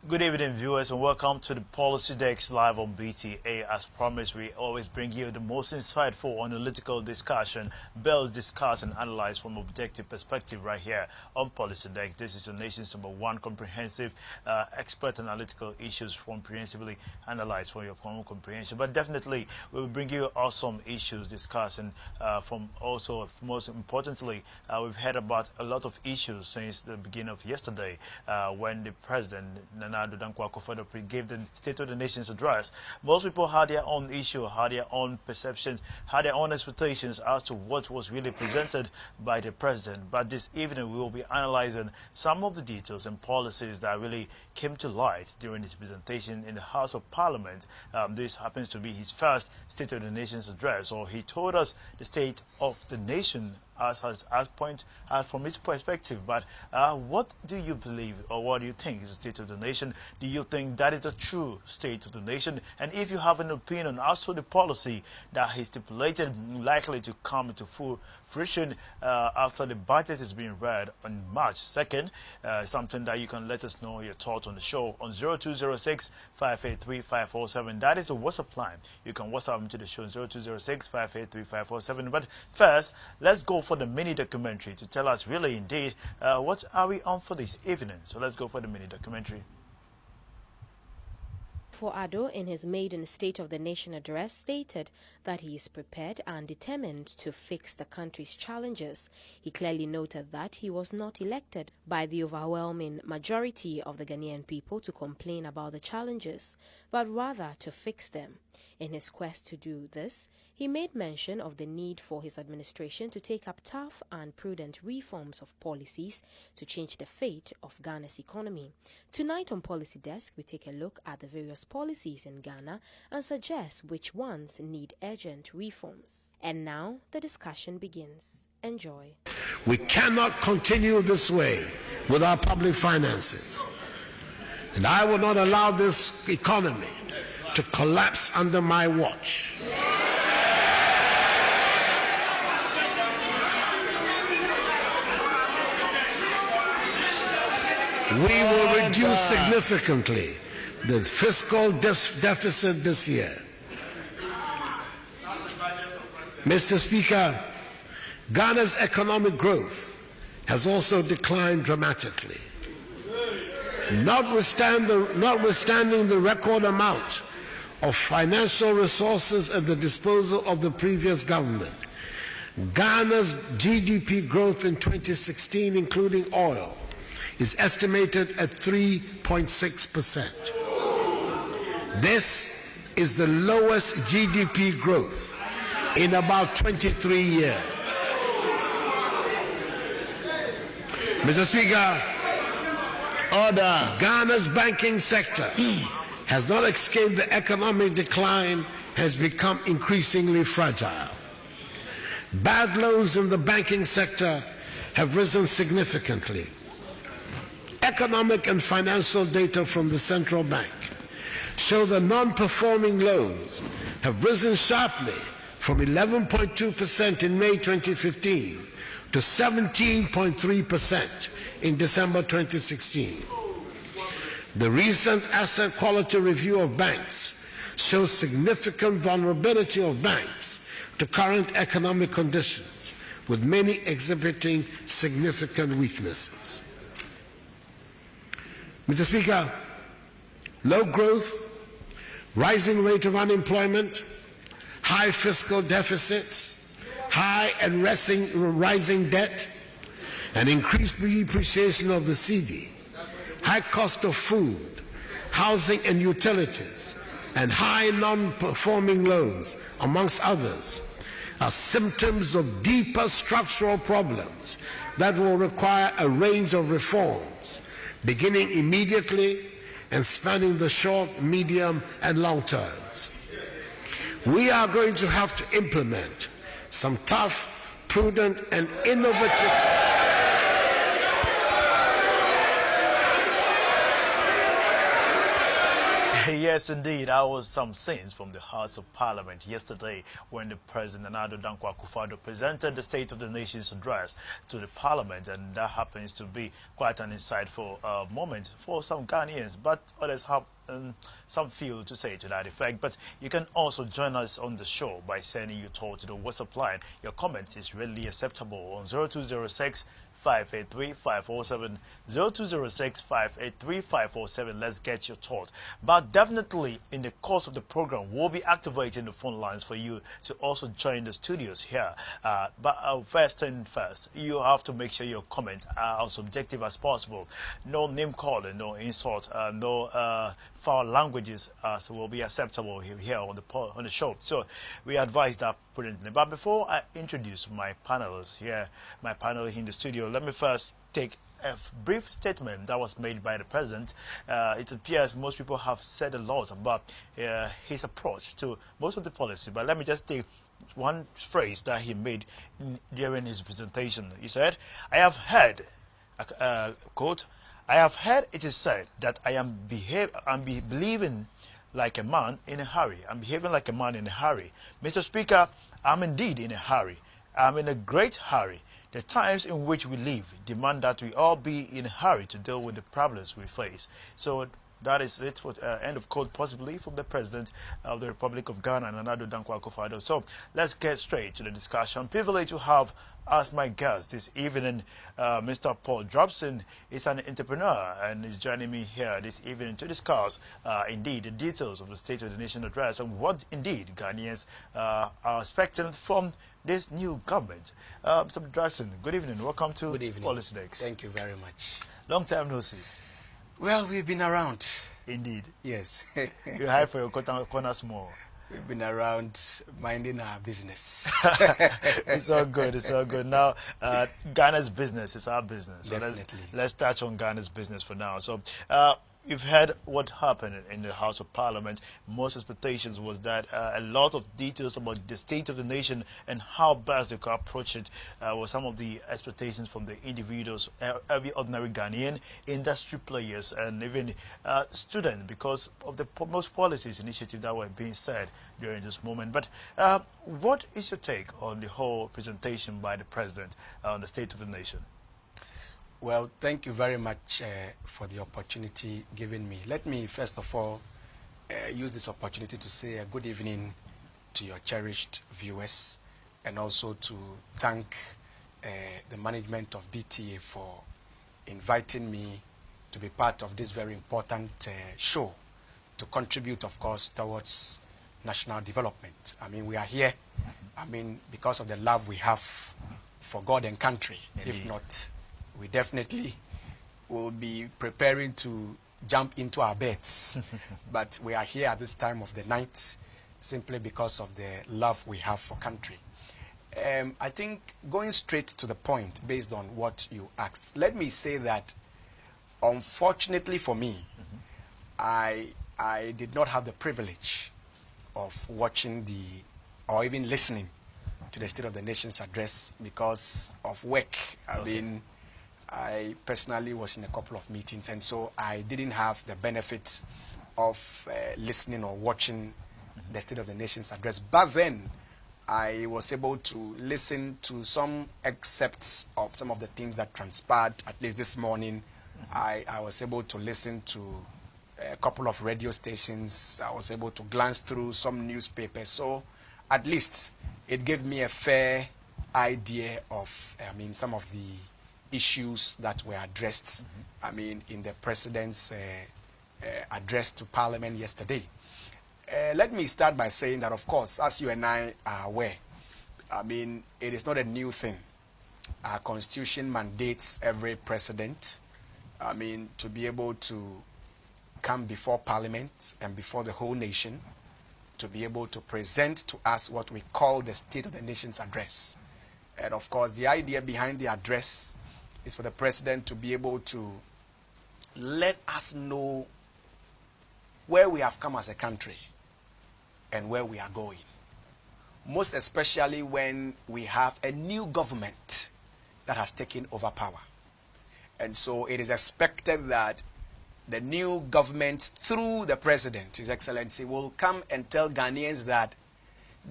Good evening, viewers, and welcome to the Policy Desk live on BTA. As promised, we always bring you the most insightful analytical discussion, bills discussed and analyzed from objective perspective right here on Policy Desk. This is the nation's #1 comprehensive expert analytical issues comprehensively analyzed for your own comprehension. But definitely, we will bring you awesome issues discussed, and from also, most importantly, we've heard about a lot of issues since the beginning of yesterday when the president, Nana Addo Dankwa Akufo-Addo, gave the State of the Nation's address. Most people had their own issue, had their own perceptions, had their own expectations as to what was really presented by the president. But this evening we will be analyzing some of the details and policies that really came to light during his presentation in the House of Parliament. This happens to be his first State of the Nation's address, so he told us the state of the nation from his perspective. But what do you believe, or what do you think is the state of the nation? Do you think that is the true state of the nation? And if you have an opinion as to the policy that he stipulated likely to come into full fruition after the budget is being read on March 2nd, something that you can let us know your thoughts on the show on 0206-583-547. That is the WhatsApp line. You can WhatsApp me to the show on 0206-583-547. But first, let's go for the mini documentary to tell us really indeed what are we on for this evening. So let's go for the mini documentary. Addo, in his maiden State of the Nation address, stated that he is prepared and determined to fix the country's challenges. He clearly noted that he was not elected by the overwhelming majority of the Ghanaian people to complain about the challenges, but rather to fix them. In his quest to do this, he made mention of the need for his administration to take up tough and prudent reforms of policies to change the fate of Ghana's economy. Tonight on Policy Desk, we take a look at the various policies in Ghana and suggest which ones need urgent reforms. And now the discussion begins. Enjoy. We cannot continue this way with our public finances. And I will not allow this economy to collapse under my watch. We will reduce significantly the fiscal deficit this year. Mr. Speaker, Ghana's economic growth has also declined dramatically. Notwithstanding the record amount of financial resources at the disposal of the previous government, Ghana's GDP growth in 2016, including oil, is estimated at 3.6%. This is the lowest GDP growth in about 23 years. Mr. Speaker, order. Ghana's banking sector has not escaped the economic decline, has become increasingly fragile. Bad loans in the banking sector have risen significantly. Economic and financial data from the central bank show that non-performing loans have risen sharply from 11.2% in May 2015 to 17.3% in December 2016. The recent asset quality review of banks shows significant vulnerability of banks to current economic conditions, with many exhibiting significant weaknesses. Mr. Speaker, low growth, rising rate of unemployment, high fiscal deficits, high and rising debt, and increased depreciation of the cedi, high cost of food, housing and utilities, and high non-performing loans, amongst others, are symptoms of deeper structural problems that will require a range of reforms, beginning immediately and spanning the short, medium, and long terms. We are going to have to implement some tough, prudent, and innovative Yes, indeed. That was some scenes from the House of Parliament yesterday when the President Nana Addo Dankwa Akufo-Addo presented the State of the Nation's address to the Parliament, and that happens to be quite an insightful moment for some Ghanaians, but others have some few to say to that effect. But you can also join us on the show by sending your thought to the WhatsApp line. Your comment is readily acceptable on 0206 583 547 0206 583 547. Let's get your thoughts. But definitely in the course of the program, we'll be activating the phone lines for you to also join the studios here. But first and first, you have to make sure your comments are as objective as possible. No name calling, no insult, no foul languages will be acceptable here on the show. So we advise that prudently. But before I introduce my panelists here, my panel in the studio, let me first take a brief statement that was made by the President. It appears most people have said a lot about his approach to most of the policy, but let me just take one phrase that he made during his presentation. He said, I have heard, quote, I have heard it is said that I'm behaving like a man in a hurry. I'm behaving like a man in a hurry. Mr. Speaker, I'm indeed in a hurry. I'm in a great hurry. The times in which we live demand that we all be in a hurry to deal with the problems we face. So that is it for end of quote, possibly from the President of the Republic of Ghana, Nana Addo Dankwa Akufo-Addo. So let's get straight to the discussion. Privileged to have as my guest this evening, Mr. Paul Drobson is an entrepreneur and is joining me here this evening to discuss indeed the details of the State of the Nation address and what indeed Ghanaians are expecting from this new government. Mr. Drobson, good evening. Welcome to Policy Desk. Thank you very much. Long time no see. Well, we've been around. Indeed. Yes. You hide for your corners more. We've been around minding our business. It's all good. It's all good. Now, Ghana's business is our business. So Definitely. let's touch on Ghana's business for now. So, you've heard what happened in the House of Parliament. Most expectations was that a lot of details about the state of the nation and how best they could approach it were some of the expectations from the individuals, every ordinary Ghanaian, industry players, and even students, because of the most policies initiatives that were being said during this moment. But what is your take on the whole presentation by the President on the state of the nation? Well, thank you very much for the opportunity given me. Let me, first of all, use this opportunity to say a good evening to your cherished viewers and also to thank the management of BTA for inviting me to be part of this very important show to contribute, of course, towards national development. I mean, we are here, because of the love we have for God and country. Indeed. If not, we definitely will be preparing to jump into our beds. But we are here at this time of the night simply because of the love we have for country. I think going straight to the point based on what you asked, let me say that unfortunately for me, I did not have the privilege of watching or even listening to the State of the Nation's address because of work. I personally was in a couple of meetings, and so I didn't have the benefit of listening or watching the State of the Nation's address. But then I was able to listen to some excerpts of some of the things that transpired, at least this morning. I was able to listen to a couple of radio stations. I was able to glance through some newspapers. So at least it gave me a fair idea of, some of the issues that were addressed, in the President's address to Parliament yesterday. Let me start by saying that, of course, as you and I are aware, it is not a new thing. Our Constitution mandates every President, to be able to come before Parliament and before the whole nation to be able to present to us what we call the State of the Nation's address. And, of course, the idea behind the address is for the President to be able to let us know where we have come as a country and where we are going. Most especially when we have a new government that has taken over power. And so it is expected that the new government, through the president, His Excellency, will come and tell Ghanaians that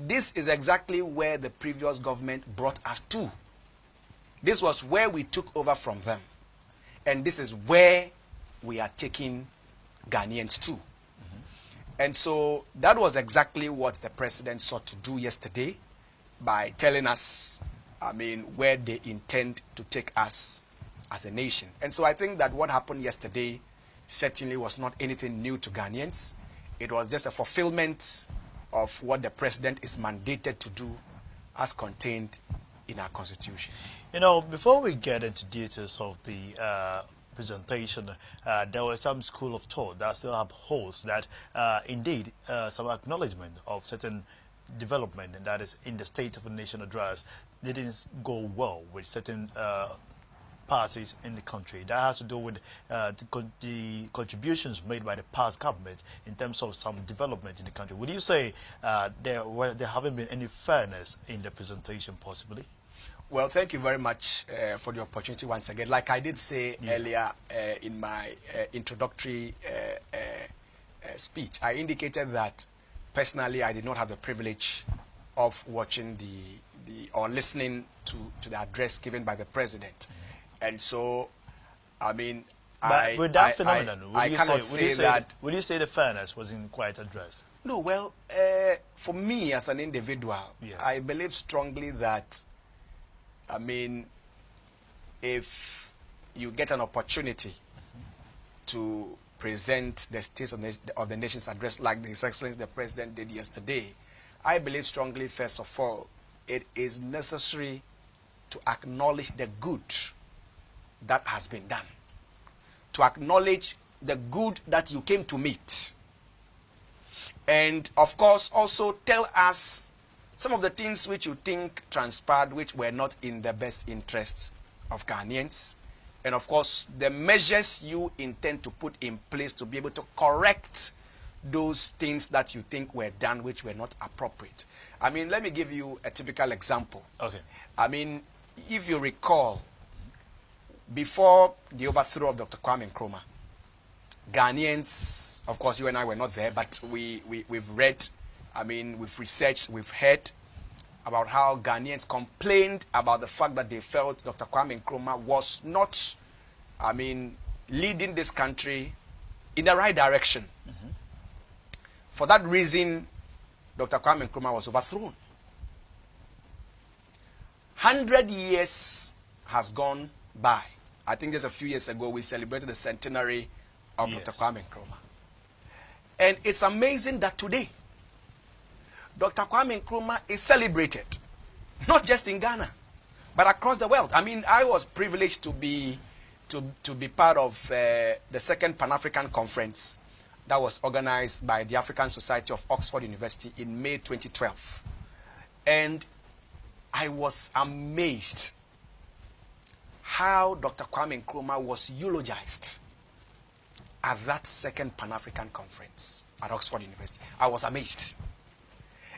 this is exactly where the previous government brought us to. This was where we took over from them. And this is where we are taking Ghanaians to. And so that was exactly what the president sought to do yesterday by telling us, where they intend to take us as a nation. And so I think that what happened yesterday certainly was not anything new to Ghanaians. It was just a fulfillment of what the president is mandated to do as contained in our constitution. You know, before we get into details of the presentation, there was some school of thought that still upholds that indeed some acknowledgement of certain development that is in the State of the Nation address didn't go well with certain parties in the country. That has to do with the contributions made by the past government in terms of some development in the country. Would you say there haven't been any fairness in the presentation possibly? Well, thank you very much for the opportunity once again. Like I did say earlier in my introductory speech, I indicated that personally I did not have the privilege of watching or listening to the address given by the president. And so, but with that phenomenon, would you say the fairness wasn't quite addressed? No, well, for me as an individual, yes, I believe strongly that if you get an opportunity to present the State of the Nation's address like His Excellency the President did yesterday, I believe strongly, first of all, it is necessary to acknowledge the good that has been done, to acknowledge the good that you came to meet, and of course also tell us some of the things which you think transpired which were not in the best interests of Ghanaians, and of course the measures you intend to put in place to be able to correct those things that you think were done which were not appropriate. Let me give you a typical example. Okay. If you recall, before the overthrow of Dr. Kwame Nkrumah, Ghanaians, of course you and I were not there, but we've read, we've researched, we've heard about how Ghanaians complained about the fact that they felt Dr. Kwame Nkrumah was not, leading this country in the right direction. For that reason, Dr. Kwame Nkrumah was overthrown. 100 years has gone by. I think just a few years ago, we celebrated the centenary of Dr. Kwame Nkrumah. And it's amazing that today, Dr. Kwame Nkrumah is celebrated, not just in Ghana, but across the world. I was privileged to be part of the second Pan-African Conference that was organized by the African Society of Oxford University in May 2012. And I was amazed how Dr. Kwame Nkrumah was eulogized at that second Pan-African Conference at Oxford University. I was amazed.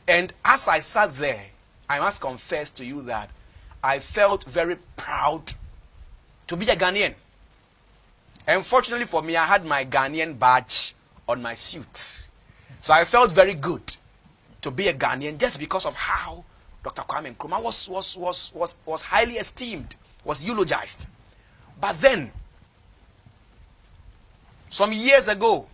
And as I sat there, I must confess to you that I felt very proud to be a Ghanaian. And fortunately for me, I had my Ghanaian badge on my suit. So I felt very good to be a Ghanaian just because of how Dr. Kwame Nkrumah was highly esteemed, was eulogized. But then, some years ago,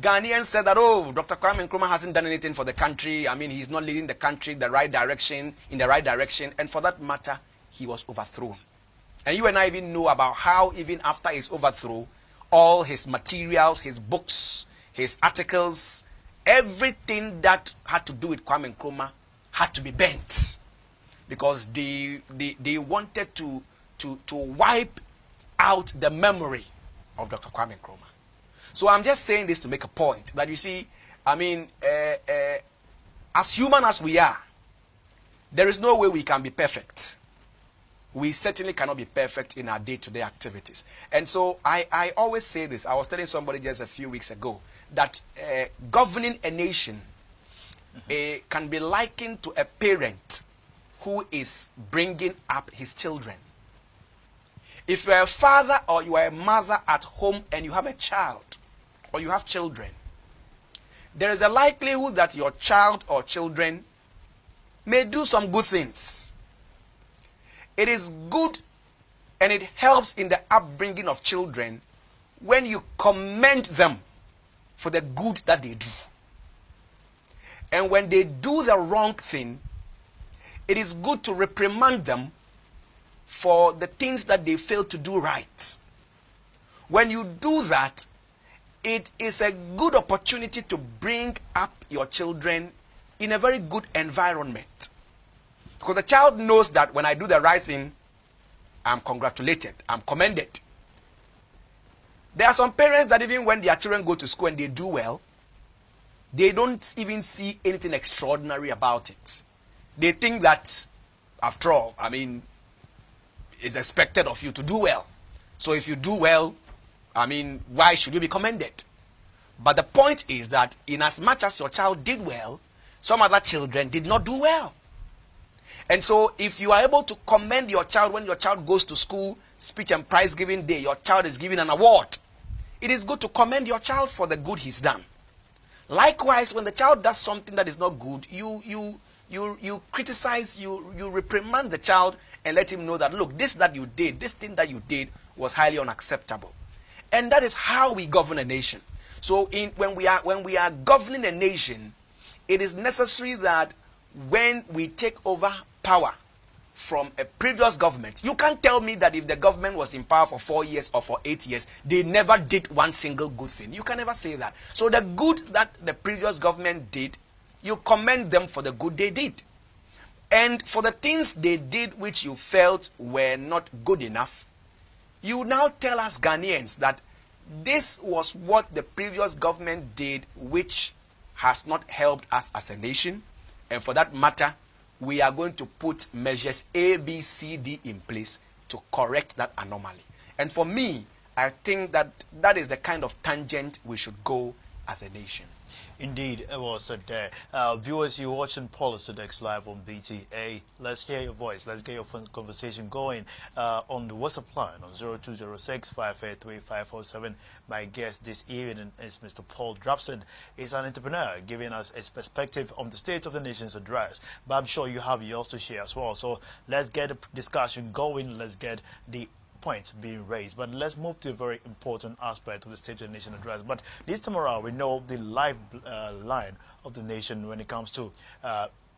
Ghanaians said that, oh, Dr. Kwame Nkrumah hasn't done anything for the country. He's not leading the country in the right direction. And for that matter, he was overthrown. And you and I even know about how even after his overthrow, all his materials, his books, his articles, everything that had to do with Kwame Nkrumah had to be bent. Because they wanted to wipe out the memory of Dr. Kwame Nkrumah. So I'm just saying this to make a point that you see, as human as we are, there is no way we can be perfect. We certainly cannot be perfect in our day-to-day activities. And so I always say this. I was telling somebody just a few weeks ago that governing a nation can be likened to a parent who is bringing up his children. If you are a father or you are a mother at home and you have a child or you have children, there is a likelihood that your child or children may do some good things. It is good and it helps in the upbringing of children when you commend them for the good that they do. And when they do the wrong thing, it is good to reprimand them for the things that they fail to do right. When you do that, it is a good opportunity to bring up your children in a very good environment. Because the child knows that when I do the right thing, I'm congratulated, I'm commended. There are some parents that even when their children go to school and they do well, they don't even see anything extraordinary about it. They think that, after all, it's expected of you to do well. So if you do well, why should you be commended? But the point is that in as much as your child did well, some other children did not do well. And so if you are able to commend your child when your child goes to school, speech and prize giving day, your child is given an award, it is good to commend your child for the good he's done. Likewise, when the child does something that is not good, you criticize, you reprimand the child and let him know that, look, this thing that you did was highly unacceptable. And that is how we govern a nation. So when we are governing a nation, it is necessary that when we take over power from a previous government, you can't tell me that if the government was in power for 4 years or for 8 years, they never did one single good thing. You can never say that. So the good that the previous government did, you commend them for the good they did. And for the things they did which you felt were not good enough, you now tell us Ghanaians that this was what the previous government did which has not helped us as a nation. And for that matter, we are going to put measures A, B, C, D in place to correct that anomaly. And for me, I think that that is the kind of tangent we should go as a nation. Indeed, it was said there. Viewers, you're watching Policy Desk live on BTA. Let's hear your voice. Let's get your conversation going on the WhatsApp line on 0206-583-547. My guest this evening is Mr. Paul Drapson. He's an entrepreneur giving us his perspective on the state of the nation's address. But I'm sure you have yours to share as well. So let's get the discussion going. Let's get the points being raised. But let's move to a very important aspect of the State of the Nation address. But this time around, we know the lifeline of the nation when it comes to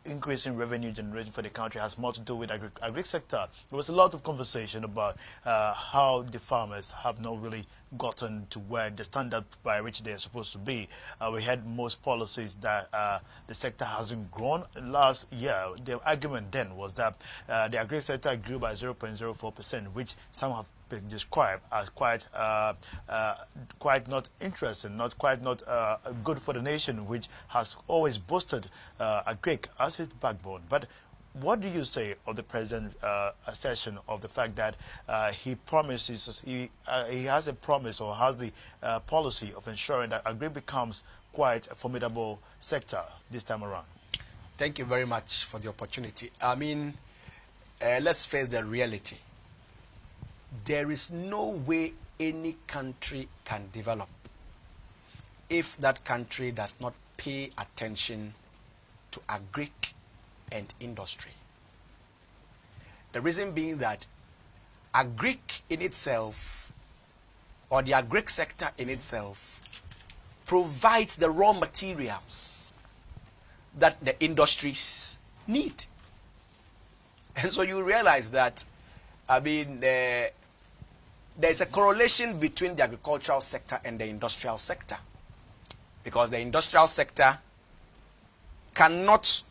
increasing revenue generation for the country has more to do with agri sector. There was a lot of conversation about how the farmers have not really gotten to where the standard by which they are supposed to be. We had most policies that the sector hasn't grown. Last year, the argument then was that the agri sector grew by 0.04%, which some have been described as quite not interesting, not good for the nation, which has always boasted agri as its backbone. But what do you say of the president's assertion of the fact that he promises, he has a promise or has the policy of ensuring that agri becomes quite a formidable sector this time around? Thank you very much for the opportunity. Let's face the reality. There is no way any country can develop if that country does not pay attention to agri and industry. The reason being that agri in itself, or the agri sector in itself, provides the raw materials that the industries need. And so you realize that, there's a correlation between the agricultural sector and the industrial sector. Because the industrial sector cannot,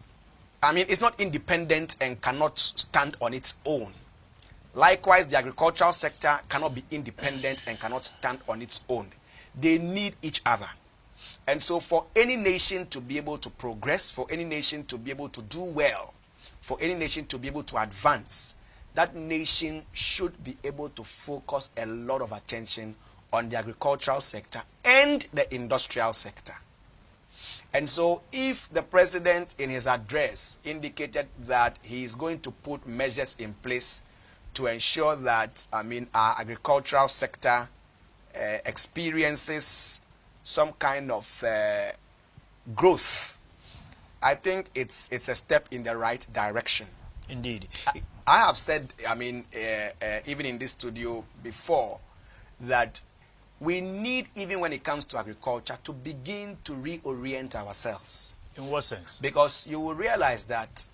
it's not independent and cannot stand on its own. Likewise, the agricultural sector cannot be independent and cannot stand on its own. They need each other. And so for any nation to be able to progress, for any nation to be able to do well, for any nation to be able to advance, that nation should be able to focus a lot of attention on the agricultural sector and the industrial sector. And so if the president in his address indicated that he is going to put measures in place to ensure that, our agricultural sector experiences some kind of growth, I think it's a step in the right direction. Indeed. I have said, even in this studio before, that we need, even when it comes to agriculture, to begin to reorient ourselves. In what sense? Because you will realize that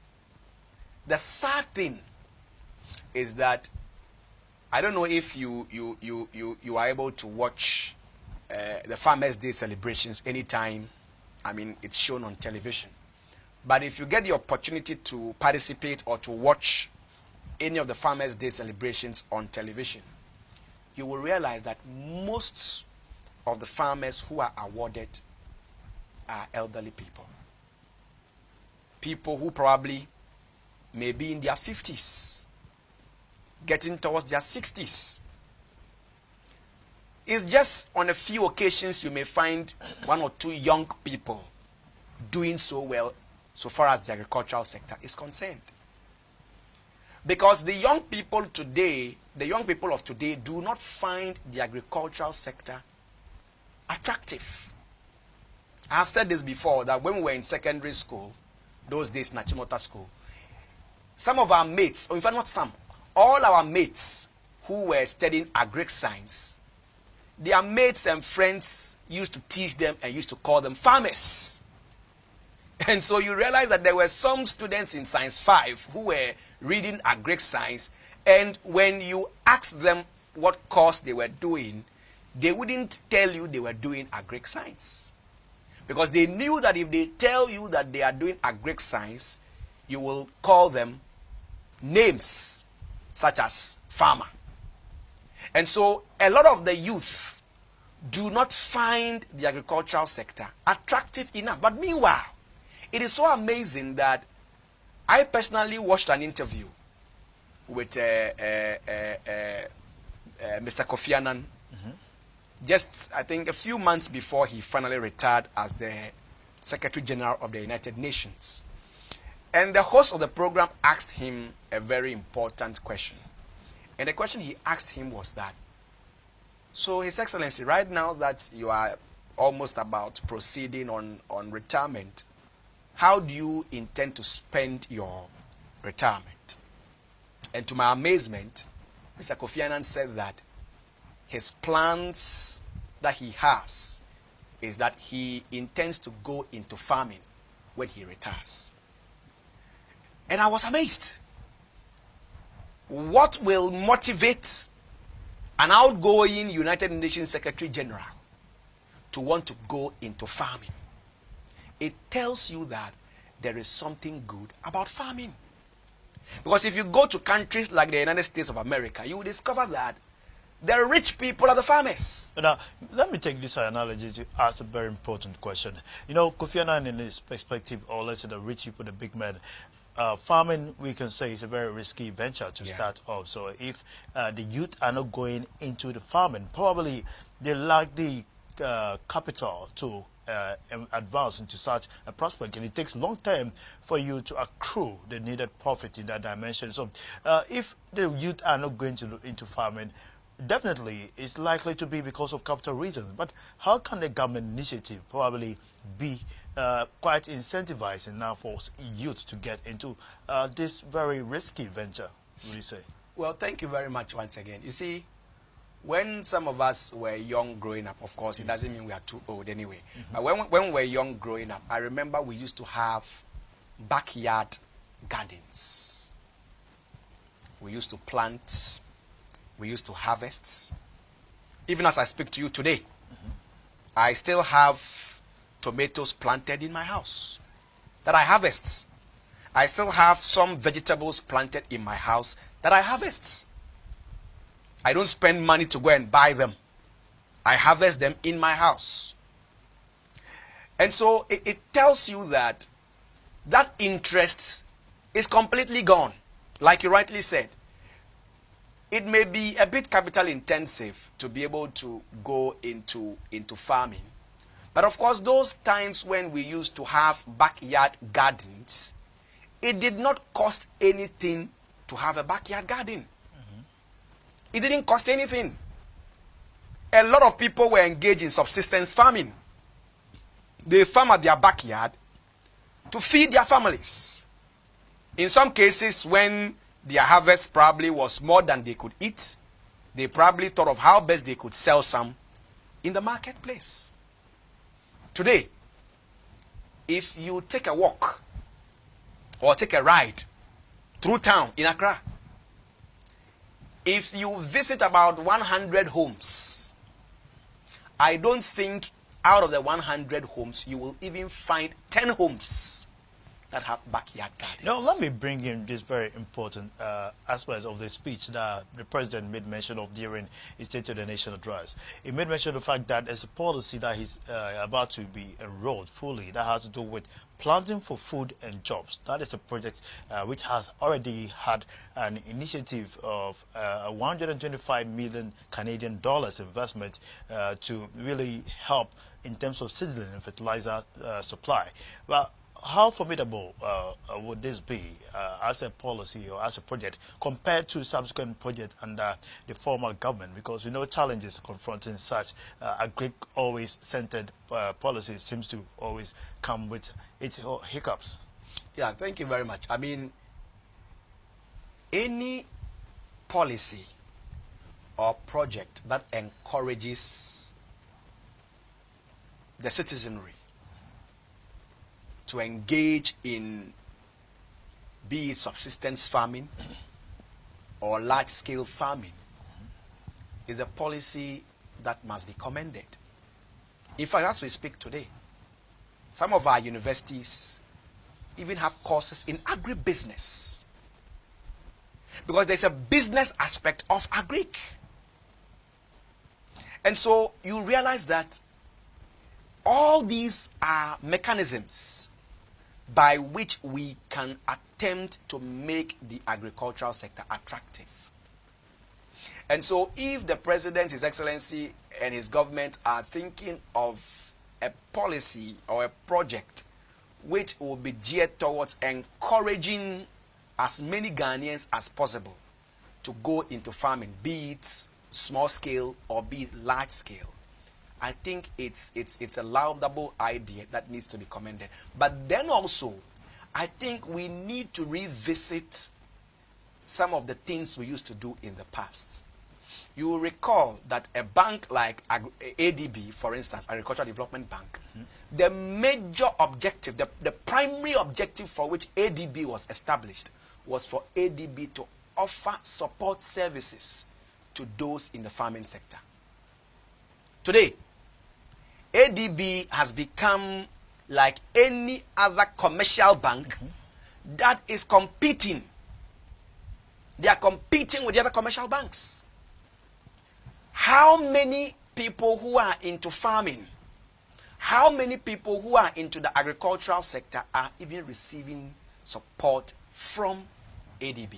the sad thing is that, I don't know if you are able to watch the Farmers' Day celebrations anytime, it's shown on television. But if you get the opportunity to participate or to watch any of the Farmers' Day celebrations on television, you will realize that most of the farmers who are awarded are elderly people. People who probably may be in their 50s, getting towards their 60s. It's just on a few occasions you may find one or two young people doing so well so far as the agricultural sector is concerned. Because the young people of today do not find the agricultural sector attractive. I have said this before, that when we were in secondary school, those days, Nachimota School, some of our mates, or in fact not some, all our mates who were studying agric science, their mates and friends used to tease them and used to call them farmers. And so you realize that there were some students in Science 5 who were reading agric science, and when you asked them what course they were doing, they wouldn't tell you they were doing agric science. Because they knew that if they tell you that they are doing agric science, you will call them names such as farmer. And so a lot of the youth do not find the agricultural sector attractive enough. But meanwhile, it is so amazing that I personally watched an interview with Mr. Kofi Annan, just, I think, a few months before he finally retired as the Secretary General of the United Nations. And the host of the program asked him a very important question. And the question he asked him was that, so His Excellency, right now that you are almost about proceeding on retirement, how do you intend to spend your retirement? And to my amazement, Mr. Kofi Annan said that his plans that he has is that he intends to go into farming when he retires. And I was amazed. What will motivate an outgoing United Nations Secretary General to want to go into farming? It tells you that there is something good about farming. Because if you go to countries like the United States of America, you will discover that the rich people are the farmers. Now, let me take this analogy to ask a very important question. You know, Kofi Annan, in his perspective, or let's say the rich people, the big men, farming, we can say, is a very risky venture to start off. So if the youth are not going into the farming, probably they lack the capital to advance into such a prospect, and it takes long time for you to accrue the needed profit in that dimension. So if the youth are not going into farming, definitely it's likely to be because of capital reasons. But how can the government initiative probably be quite incentivizing now for youth to get into this very risky venture, would you say? Well, thank you very much once again. You see, when some of us were young growing up, of course, it doesn't mean we are too old anyway. But when we were young growing up, I remember we used to have backyard gardens. We used to plant, we used to harvest. Even as I speak to you today, I still have tomatoes planted in my house that I harvest. I still have some vegetables planted in my house that I harvest. I don't spend money to go and buy them. I harvest them in my house. And so it tells you that that interest is completely gone. Like you rightly said, it may be a bit capital intensive to be able to go into farming. But of course, those times when we used to have backyard gardens, it did not cost anything to have a backyard garden. It didn't cost anything. A lot of people were engaged in subsistence farming. They farm at their backyard to feed their families. In some cases, when their harvest probably was more than they could eat, they probably thought of how best they could sell some in the marketplace. Today, if you take a walk or take a ride through town in Accra, if you visit about 100 homes, I don't think out of the 100 homes you will even find 10 homes that have backyard gardens. Now, let me bring in this very important aspect of the speech that the president made mention of during his State of the Nation address. He made mention of the fact that there's a policy that he's about to be enrolled fully that has to do with planting for food and jobs. That is a project which has already had an initiative of 125 million Canadian dollars investment to really help in terms of seedling and fertilizer supply. Well, how formidable would this be as a policy or as a project compared to subsequent projects under the former government? Because we know challenges confronting such agri always centered policies seems to always come with its hiccups. Yeah, thank you very much. I mean, any policy or project that encourages the citizenry to engage in, be it subsistence farming or large-scale farming, is a policy that must be commended. In fact, as we speak today, some of our universities even have courses in agribusiness, because there's a business aspect of agric. And so you realize that all these are mechanisms by which we can attempt to make the agricultural sector attractive. And so if the President, His Excellency, and his government are thinking of a policy or a project which will be geared towards encouraging as many Ghanaians as possible to go into farming, be it small scale or be it large scale, I think it's a laudable idea that needs to be commended. But then also, I think we need to revisit some of the things we used to do in the past. You will recall that a bank like ADB, for instance, Agricultural Development Bank, the major objective, the primary objective for which ADB was established was for ADB to offer support services to those in the farming sector. Today, ADB has become like any other commercial bank that is competing. They are competing with the other commercial banks. How many people who are into farming, how many people who are into the agricultural sector are even receiving support from ADB?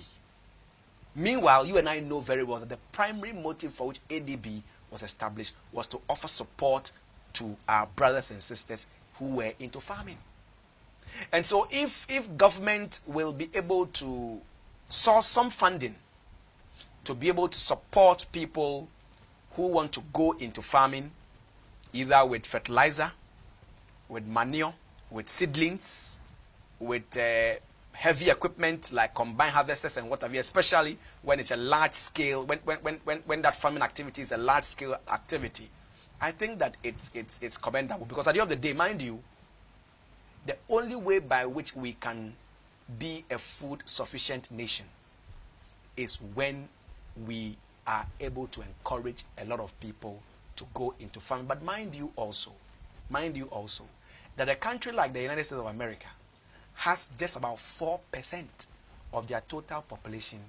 Meanwhile, you and I know very well that the primary motive for which ADB was established was to offer support to our brothers and sisters who were into farming. And so if government will be able to source some funding to be able to support people who want to go into farming, either with fertilizer, with manure, with seedlings, with heavy equipment like combine harvesters and whatever, especially when it's a large scale, when that farming activity is a large scale activity, I think that it's commendable, because at the end of the day, mind you, the only way by which we can be a food sufficient nation is when we are able to encourage a lot of people to go into farming. But mind you also that a country like the United States of America has just about 4% of their total population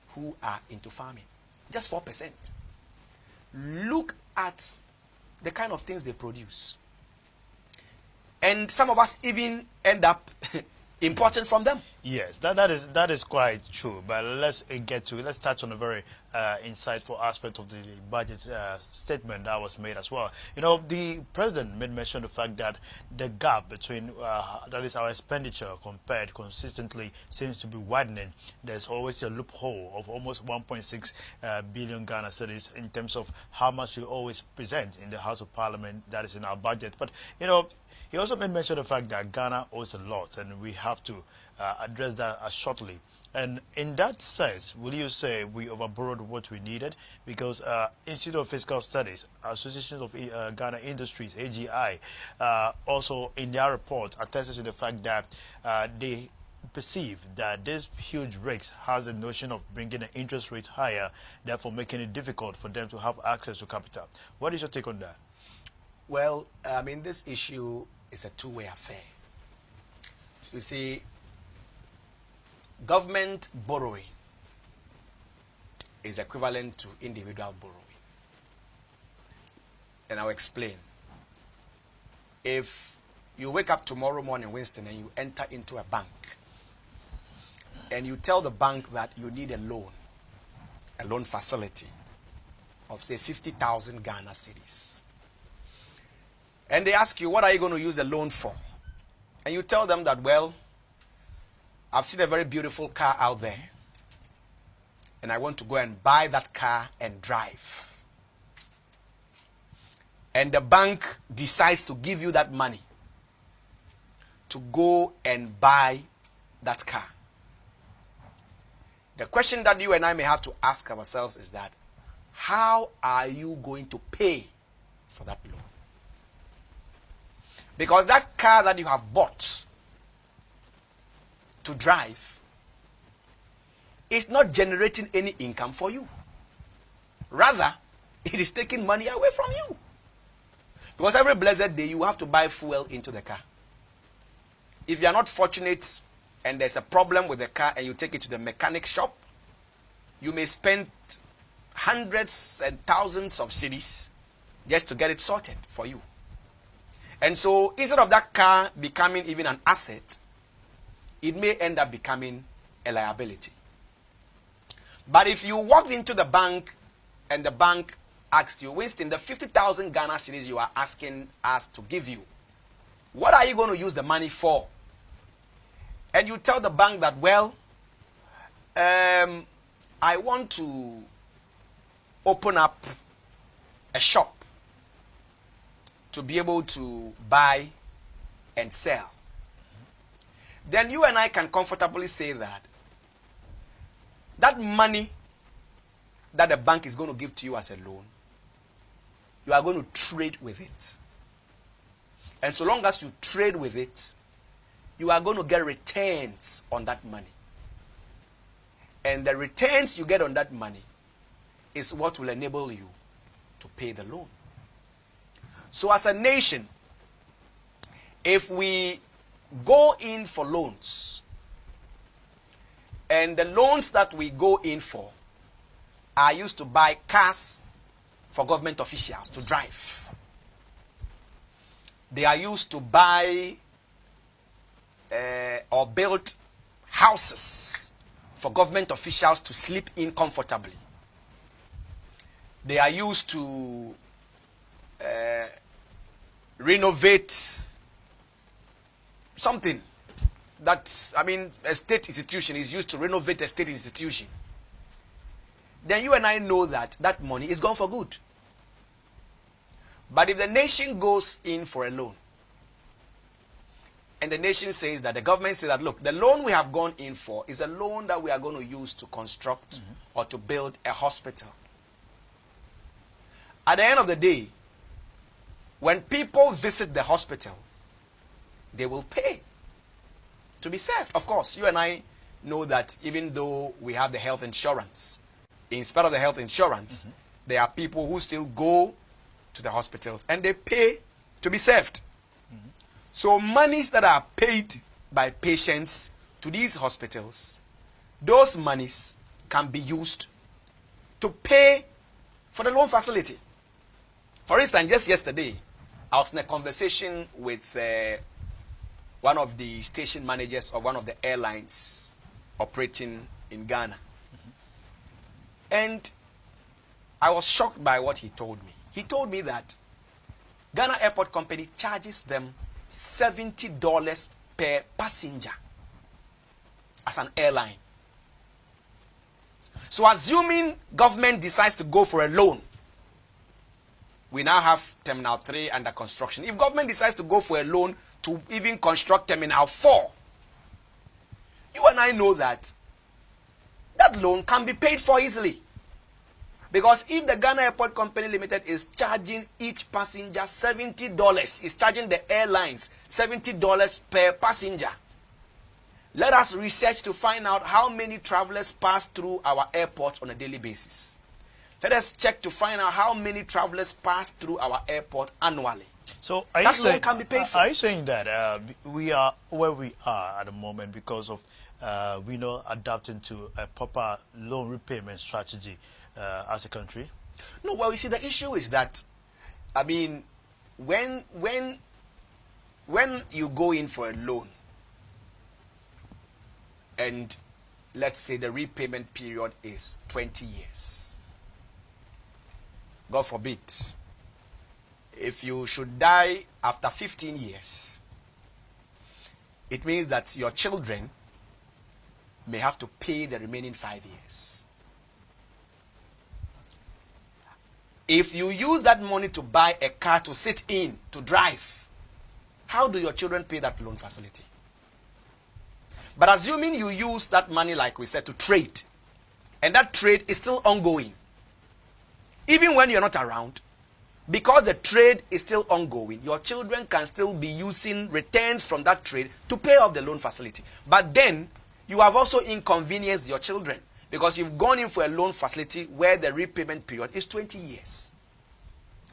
who are into farming. Just 4%. Look at the kind of things they produce. And some of us even end up importing from them. Yes, that is quite true. But let's touch on a very insightful aspect of the budget statement that was made as well. You know, the president made mention of the fact that the gap between that is our expenditure compared consistently seems to be widening. There's always a loophole of almost 1.6 billion Ghana cedis in terms of how much we always present in the House of Parliament that is in our budget. But you know, he also made mention of the fact that Ghana owes a lot, and we have to address that shortly. And in that sense, will you say we overborrowed what we needed? Because Institute of Fiscal Studies, Association of Ghana Industries, AGI, also in their report attested to the fact that they perceive that this huge risk has the notion of bringing the interest rate higher, therefore making it difficult for them to have access to capital. What is your take on that? Well, I mean, this issue is a two-way affair. You see, government borrowing is equivalent to individual borrowing. And I'll explain. If you wake up tomorrow morning, Winston, and you enter into a bank, and you tell the bank that you need a loan facility of, say, 50,000 Ghana cedis, and they ask you, what are you going to use the loan for? And you tell them that, well, I've seen a very beautiful car out there, and I want to go and buy that car and drive. And the bank decides to give you that money to go and buy that car. The question that you and I may have to ask ourselves is that, how are you going to pay for that loan? Because that car that you have bought to drive is not generating any income for you. Rather, it is taking money away from you. Because every blessed day you have to buy fuel into the car. If you are not fortunate and there's a problem with the car and you take it to the mechanic shop, you may spend hundreds and thousands of cedis just to get it sorted for you. And so instead of that car becoming even an asset, it may end up becoming a liability. But if you walked into the bank and the bank asked you, Winston, the 50,000 Ghana cedis you are asking us to give you, what are you going to use the money for? And you tell the bank that, well, I want to open up a shop to be able to buy and sell. Then you and I can comfortably say that that money that the bank is going to give to you as a loan, you are going to trade with it. And so long as you trade with it, you are going to get returns on that money. And the returns you get on that money is what will enable you to pay the loan. So as a nation, if we go in for loans, and the loans that we go in for are used to buy cars for government officials to drive. They are used to buy or build houses for government officials to sleep in comfortably. They are used to renovate something that, I mean, a state institution is used to renovate a state institution. Then you and I know that that money is gone for good. But if the nation goes in for a loan, and the nation says that, the government says that, look, the loan we have gone in for is a loan that we are going to use to construct or to build a hospital. At the end of the day, when people visit the hospital, they will pay to be served. Of course, you and I know that even though we have the health insurance, in spite of the health insurance, there are people who still go to the hospitals and they pay to be served. So monies that are paid by patients to these hospitals, those monies can be used to pay for the loan facility. For instance, just yesterday, I was in a conversation with one of the station managers of one of the airlines operating in Ghana. And I was shocked by what he told me. He told me that Ghana Airport Company charges them $70 per passenger as an airline. So assuming government decides to go for a loan, we now have Terminal 3 under construction. If government decides to go for a loan to even construct Terminal 4, you and I know that that loan can be paid for easily. Because if the Ghana Airport Company Limited is charging each passenger $70, is charging the airlines $70 per passenger, let us research to find out how many travelers pass through our airport on a daily basis. Let us check to find out how many travelers pass through our airport annually. So that loan can be paid for. Are you saying that we are where we are at the moment because of we not adapting to a proper loan repayment strategy as a country? No, well, you see, the issue is that, I mean, when you go in for a loan, and let's say the repayment period is 20 years. God forbid, if you should die after 15 years, it means that your children may have to pay the remaining 5 years. If you use that money to buy a car to sit in, to drive, how do your children pay that loan facility? But assuming you use that money, like we said, to trade, and that trade is still ongoing, even when you're not around, because the trade is still ongoing, your children can still be using returns from that trade to pay off the loan facility. But then, you have also inconvenienced your children, because you've gone in for a loan facility where the repayment period is 20 years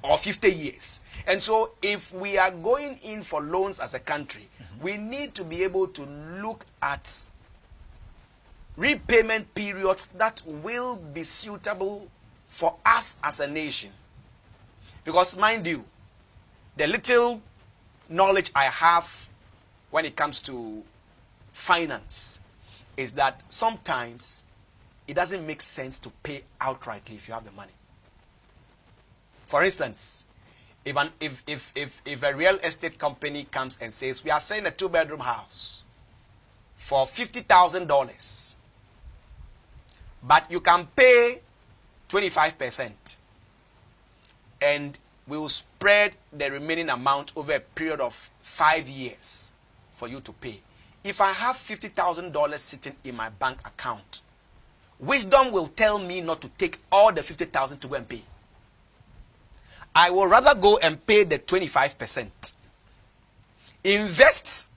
or 50 years. And so if we are going in for loans as a country, we need to be able to look at repayment periods that will be suitable for us as a nation. Because mind you, the little knowledge I have when it comes to finance is that sometimes it doesn't make sense to pay outrightly if you have the money. For instance, if a real estate company comes and says, we are selling a 2-bedroom house for $50,000, but you can pay 25%, and we will spread the remaining amount over a period of 5 years for you to pay. If I have $50,000 sitting in my bank account, wisdom will tell me not to take all the $50,000 to go and pay. I will rather go and pay the 25%. Invest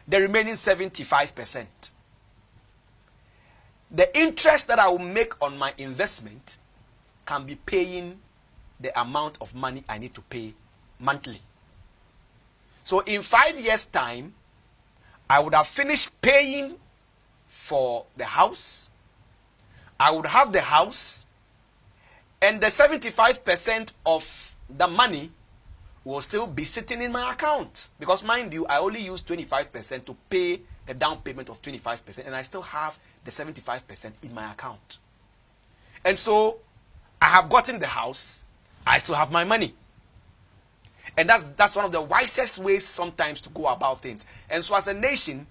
the remaining 75%. The interest that I will make on my investment can be paying the amount of money I need to pay monthly. So in 5 years' time, I would have finished paying for the house. I would have the house, and the 75% of the money will still be sitting in my account. Because mind you, I only use 25% to pay the down payment of 25%, and I still have the 75% in my account. And so I have gotten the house, I still have my money. And that's one of the wisest ways sometimes to go about things. And so as a nation,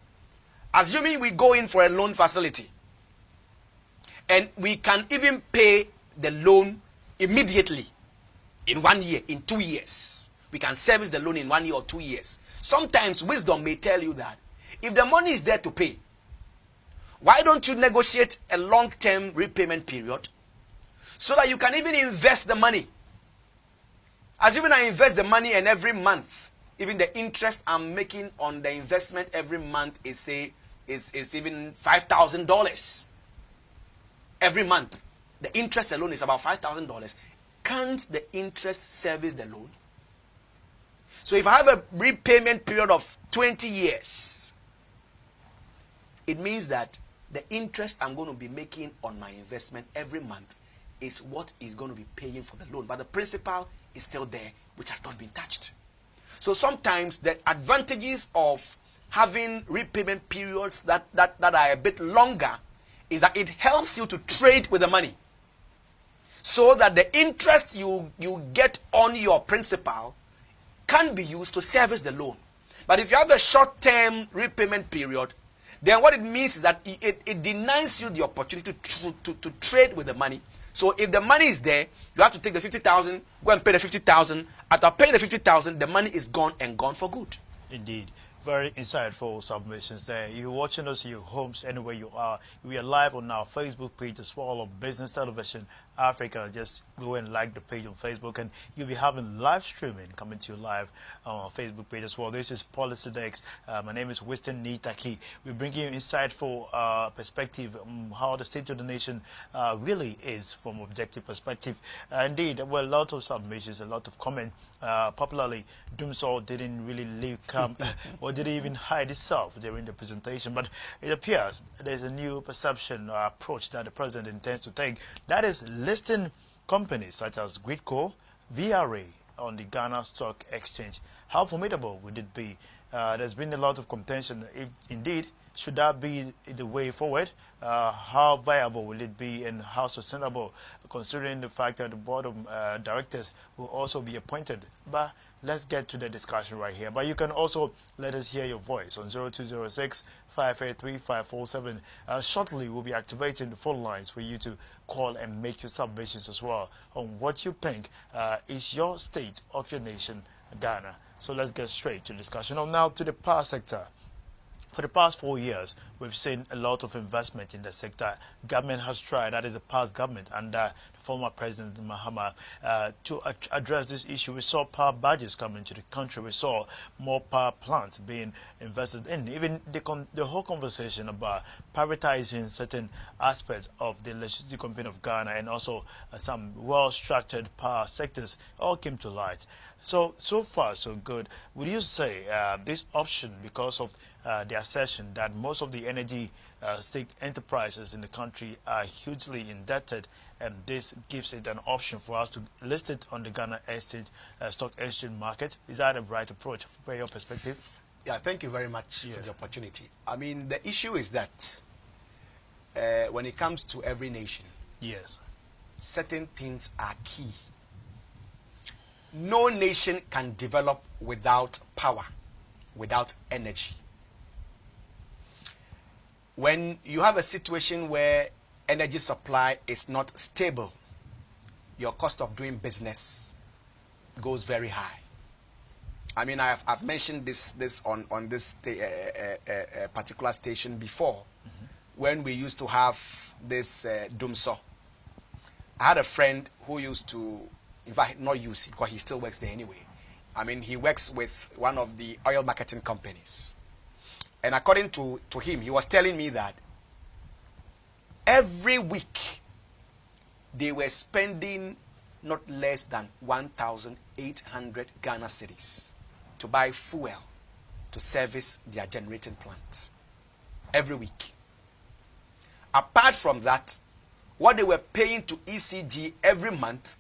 assuming we go in for a loan facility, and we can even pay the loan immediately, in 1 year, in 2 years. We can service the loan in 1 year or 2 years. Sometimes wisdom may tell you that if the money is there to pay, why don't you negotiate a long-term repayment period so that you can even invest the money? Assuming I invest the money, and every month, even the interest I'm making on the investment every month is even $5,000. Every month, the interest alone is about $5,000. Can't the interest service the loan? So if I have a repayment period of 20 years, it means that the interest I'm going to be making on my investment every month is what is going to be paying for the loan. But the principal is still there, which has not been touched. So sometimes the advantages of having repayment periods that are a bit longer is that it helps you to trade with the money, so that the interest you get on your principal can be used to service the loan. But if you have a short-term repayment period, then what it means is that it denies you the opportunity to trade with the money. So if the money is there, you have to take the 50,000, go and pay the 50,000. After paying the 50,000, the money is gone and gone for good. Indeed. Very insightful submissions there. You're watching us in your homes, anywhere you are. We are live on our Facebook page as well on Business Television Africa. Just go and like the page on Facebook, and you'll be having live streaming coming to you live on our Facebook page as well. This is Policy Desk. My name is Winston Nitaki. We're bringing you insightful perspective on how the state of the nation really is from objective perspective. Indeed, there were a lot of submissions, a lot of comments. Popularly, Doomsall didn't really leave camp or didn't even hide itself during the presentation. But it appears there's a new perception or approach that the president intends to take. That is listing companies such as Gridco, VRA on the Ghana Stock Exchange. How formidable would it be? There's been a lot of contention. If indeed, should that be the way forward? How viable will it be, and how sustainable, considering the fact that the board of directors will also be appointed? But let's get to the discussion right here. But you can also let us hear your voice on 0206-583-547. Shortly, we'll be activating the phone lines for you to call and make your submissions as well on what you think is your state of your nation, Ghana. So let's get straight to discussion. Now to the power sector. For the past 4 years, we've seen a lot of investment in the sector. Government has tried, that is the past government, under former President Mahama, to address this issue. We saw power budgets coming to the country. We saw more power plants being invested in. Even the whole conversation about privatizing certain aspects of the electricity company of Ghana and also some well-structured power sectors all came to light. So far, so good. Would you say this option, because of the assertion that most of the energy state enterprises in the country are hugely indebted, and this gives it an option for us to list it on the Ghana Stock Exchange market? Is that a right approach from your perspective? Yeah, thank you very much for the opportunity. I mean, the issue is that when it comes to every nation, yes, certain things are key. No nation can develop without power, without energy. When you have a situation where energy supply is not stable, your cost of doing business goes very high. I mean, I've mentioned this on this particular station before, when we used to have this Doomsall. I had a friend who used to, in fact, not use it because he still works there anyway. I mean, he works with one of the oil marketing companies. And according to him, he was telling me that every week they were spending not less than 1,800 Ghana cedis to buy fuel to service their generating plant. Every week. Apart from that, what they were paying to ECG every month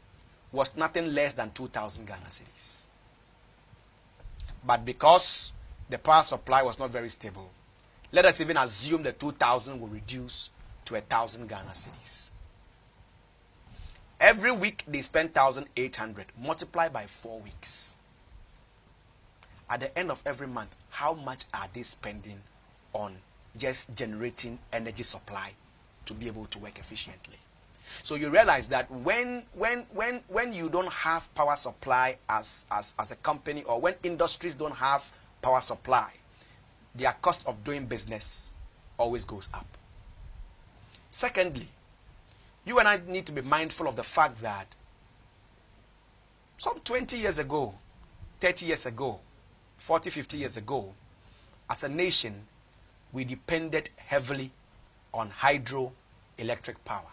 was nothing less than 2,000 Ghana cedis. But because the power supply was not very stable, let us even assume the 2,000 will reduce to 1,000 Ghana cedis. Every week they spend 1,800, multiplied by 4 weeks. At the end of every month, how much are they spending on just generating energy supply to be able to work efficiently? So you realize that when you don't have power supply as a company, or when industries don't have power supply, their cost of doing business always goes up. Secondly, you and I need to be mindful of the fact that some 20 years ago, 30 years ago, 40, 50 years ago, as a nation, we depended heavily on hydroelectric power.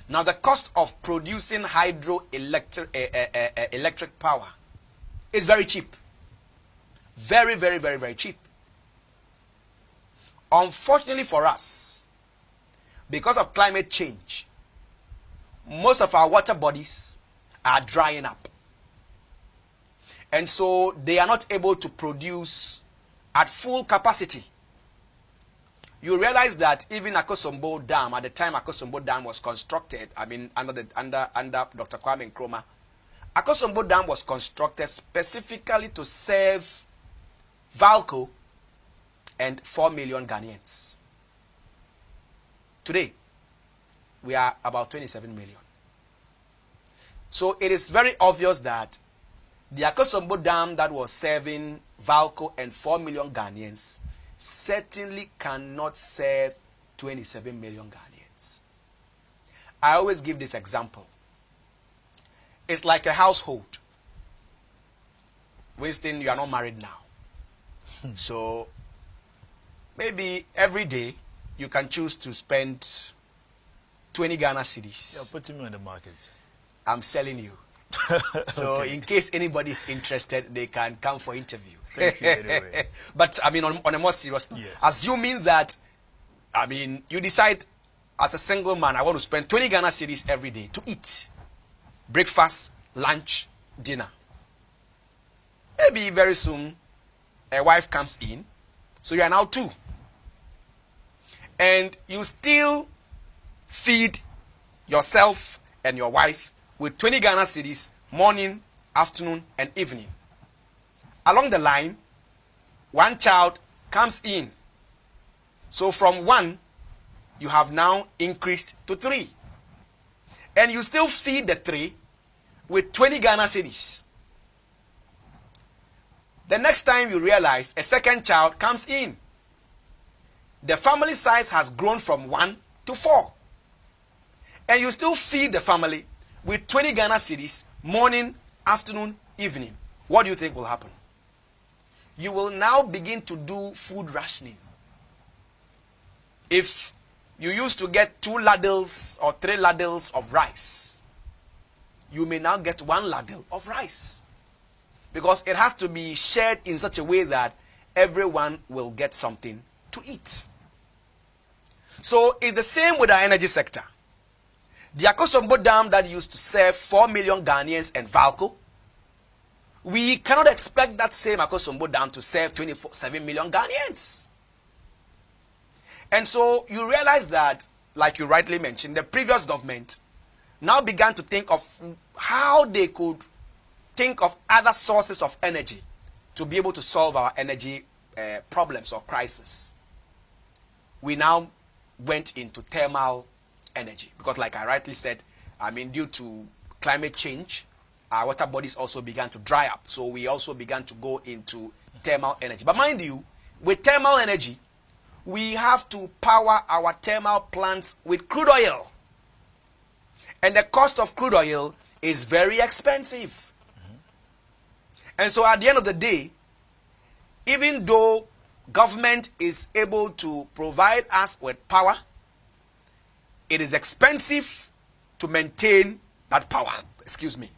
Now, the cost of producing hydroelectric power is very cheap. Very, very, very, very cheap. Unfortunately for us, because of climate change, most of our water bodies are drying up. And so they are not able to produce at full capacity, you realize that even Akosombo Dam, at the time Akosombo Dam was constructed, I mean under Dr. Kwame Nkrumah, Akosombo Dam was constructed specifically to serve VALCO and 4 million Ghanaians. Today, we are about 27 million. So it is very obvious that the Akosombo Dam that was serving VALCO and 4 million Ghanaians certainly cannot serve 27 million Ghanaians. I always give this example. It's like a household. Winston, you are not married now. So maybe every day you can choose to spend 20 Ghana cedis. You're putting me on the market. I'm selling you. So okay. In case anybody is interested, they can come for interview. Thank you anyway. But I mean, on a more serious note, yes. Assuming that, I mean, you decide as a single man, I want to spend 20 Ghana cedis every day to eat. Breakfast, lunch, dinner. Maybe very soon, a wife comes in. So you are now 2. And you still feed yourself and your wife with 20 Ghana cedis morning, afternoon, and evening. Along the line, 1 child comes in. So from 1, you have now increased to 3. And you still feed the 3 with 20 Ghana cedis. The next time you realize a second child comes in. The family size has grown from 1 to 4. And you still feed the family with 20 Ghana cedis morning, afternoon, evening. What do you think will happen? You will now begin to do food rationing. If you used to get 2 ladles or 3 ladles of rice, you may now get 1 ladle of rice. Because it has to be shared in such a way that everyone will get something to eat. So it's the same with our energy sector. The Akosombo Dam that used to serve 4 million Ghanaians and VALCO, we cannot expect that same Akosombo Dam to serve 27 million Ghanaians. And so you realize that, like you rightly mentioned, the previous government now began to think of how they could think of other sources of energy to be able to solve our energy problems or crisis. We now went into thermal energy because, like I rightly said, I mean, due to climate change, our water bodies also began to dry up. So we also began to go into thermal energy. But mind you, with thermal energy, we have to power our thermal plants with crude oil. And the cost of crude oil is very expensive. And so at the end of the day, even though government is able to provide us with power, it is expensive to maintain that power. Excuse me.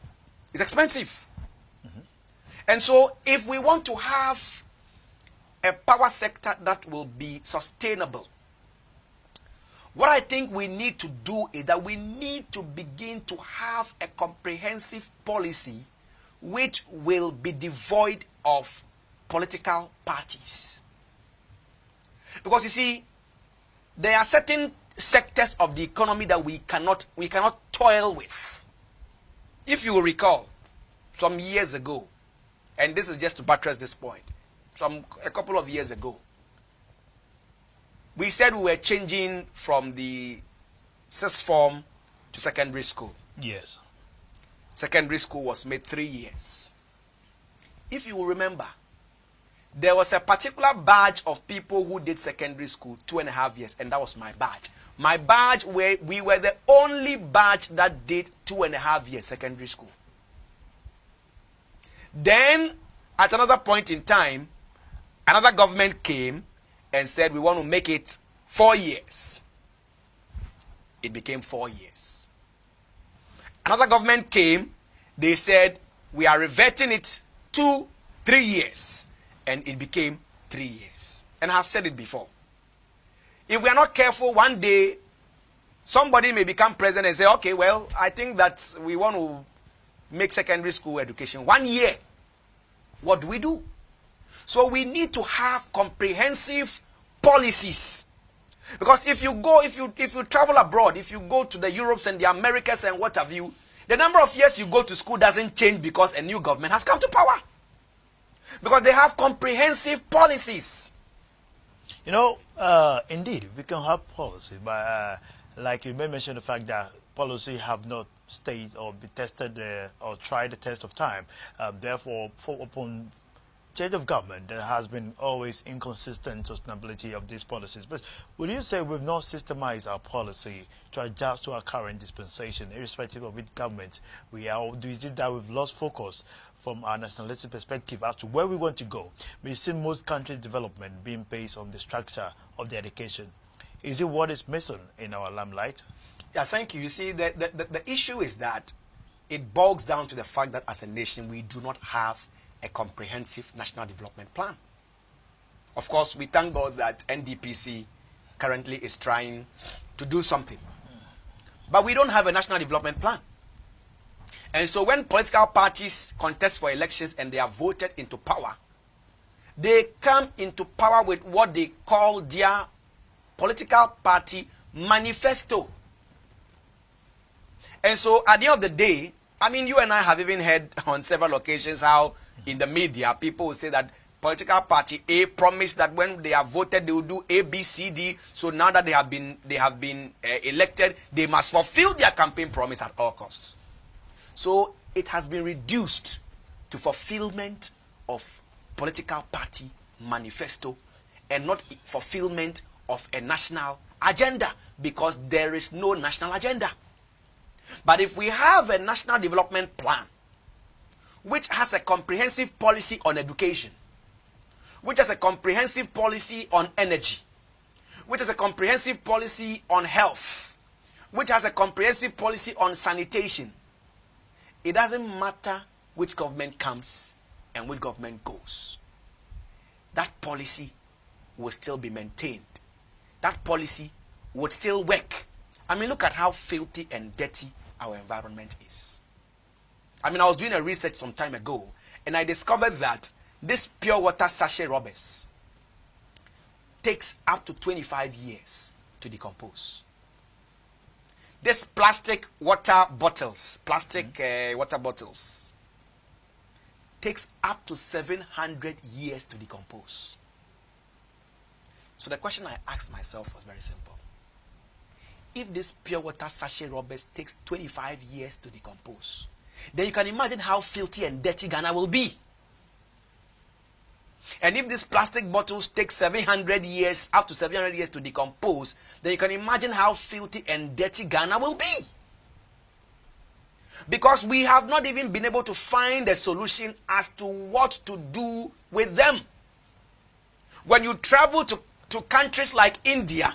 It's expensive. And so if we want to have a power sector that will be sustainable, what I think we need to do is that we need to begin to have a comprehensive policy which will be devoid of political parties. Because you see, there are certain sectors of the economy that we cannot toil with. If you will recall, some years ago, and this is just to buttress this point, a couple of years ago, we said we were changing from the sixth form to secondary school. Yes. Secondary school was made 3 years. If you will remember, there was a particular batch of people who did secondary school 2.5 years, and that was my batch. My batch, we were the only batch that did 2.5 years secondary school. Then, at another point in time, another government came and said, we want to make it 4 years. It became 4 years. Another government came, they said, we are reverting it to 3 years. And it became 3 years. And I've said it before. If we are not careful, one day, somebody may become president and say, okay, well, I think that we want to make secondary school education 1 year. What do we do? So we need to have comprehensive policies. Because if you travel abroad, if you go to the Europes and the Americas and what have you, the number of years you go to school doesn't change because a new government has come to power. Because they have comprehensive policies. You know, indeed, we can have policy, but like you may mention the fact that policy have not stayed or be tested or tried the test of time. Therefore, upon change of government, there has been always inconsistent sustainability of these policies. But would you say we've not systemized our policy to adjust to our current dispensation, irrespective of which government we are? Or is it that we've lost focus from our nationalistic perspective as to where we want to go? We've seen most countries' development being based on the structure of the education. Is it what is missing in our limelight? Yeah, thank you. You see, the issue is that it boils down to the fact that as a nation, we do not have a comprehensive national development plan. Of course, we thank God that NDPC currently is trying to do something. But we don't have a national development plan. And so when political parties contest for elections and they are voted into power, they come into power with what they call their political party manifesto. And so at the end of the day, I mean, you and I have even heard on several occasions how in the media people will say that political party A promised that when they are voted they will do A, B, C, D. So now that they have been elected, they must fulfill their campaign promise at all costs. So it has been reduced to fulfillment of political party manifesto and not fulfillment of a national agenda, because there is no national agenda. But if we have a national development plan which has a comprehensive policy on education, which has a comprehensive policy on energy, which has a comprehensive policy on health, which has a comprehensive policy on sanitation, it doesn't matter which government comes and which government goes. That policy will still be maintained. That policy would still work. I mean, look at how filthy and dirty our environment is. I mean, I was doing a research some time ago, and I discovered that this pure water sachet rubbers takes up to 25 years to decompose. This plastic water bottles, takes up to 700 years to decompose. So the question I asked myself was very simple. If this pure water sachet rubbers takes 25 years to decompose, then you can imagine how filthy and dirty Ghana will be. And if these plastic bottles take 700 years, up to 700 years to decompose, then you can imagine how filthy and dirty Ghana will be. Because we have not even been able to find a solution as to what to do with them. When you travel to countries like India,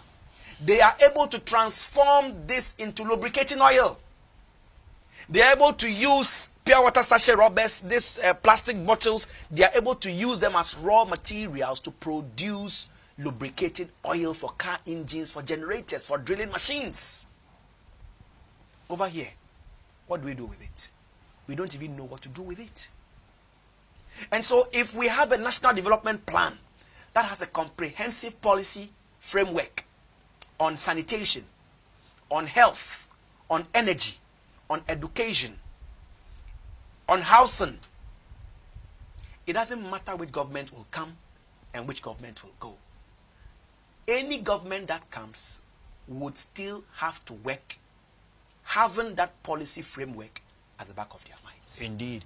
they are able to transform this into lubricating oil. They are able to use pure water sachet rubbers, these plastic bottles, they are able to use them as raw materials to produce lubricating oil for car engines, for generators, for drilling machines. Over here, what do we do with it? We don't even know what to do with it. And so if we have a national development plan that has a comprehensive policy framework on sanitation, on health, on energy, on education, on housing, it doesn't matter which government will come and which government will go. Any government that comes would still have to work having that policy framework at the back of their minds. Indeed.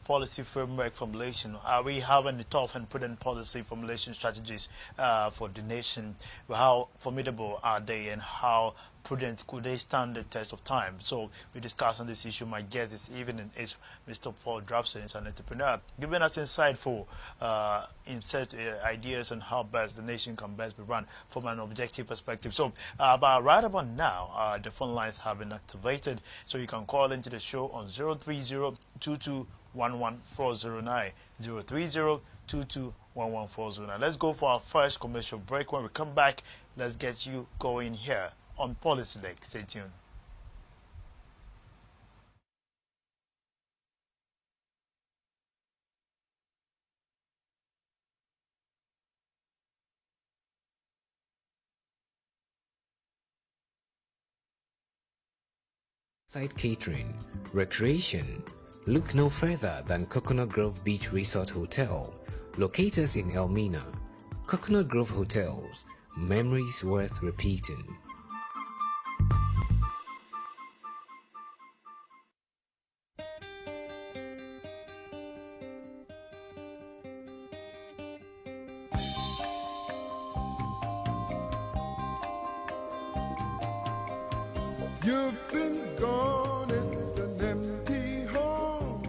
Policy framework formulation. Are we having the tough and prudent policy formulation strategies for the nation? How formidable are they, and how prudent could they stand the test of time? So we discuss on this issue. My guest this evening is Mr. Paul Drapson. He's an entrepreneur, giving us insightful ideas on how best the nation can best be run from an objective perspective. So but right about now, the phone lines have been activated, so you can call into the show on 030-2211-409, 030-2211-409. Let's go for our first commercial break. When we come back, let's get you going here on Policy Deck. Stay tuned. Side catering, recreation. Look no further than Coconut Grove Beach Resort Hotel, located in Elmina. Coconut Grove Hotels, memories worth repeating. You've been gone, it's an empty home.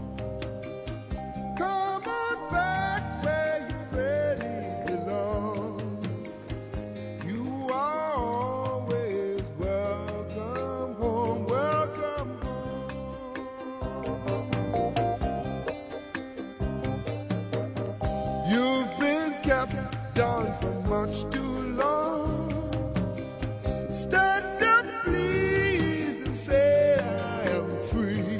Come on back where you really belong. You are always welcome home, welcome home. You've been kept down for much too long. Stand up, please, and say I am free.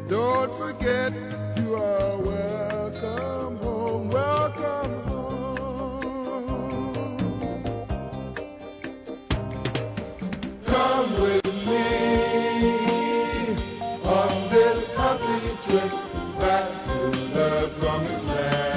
Don't forget you are welcome home, welcome home. Come with me on this happy trip back to the promised land.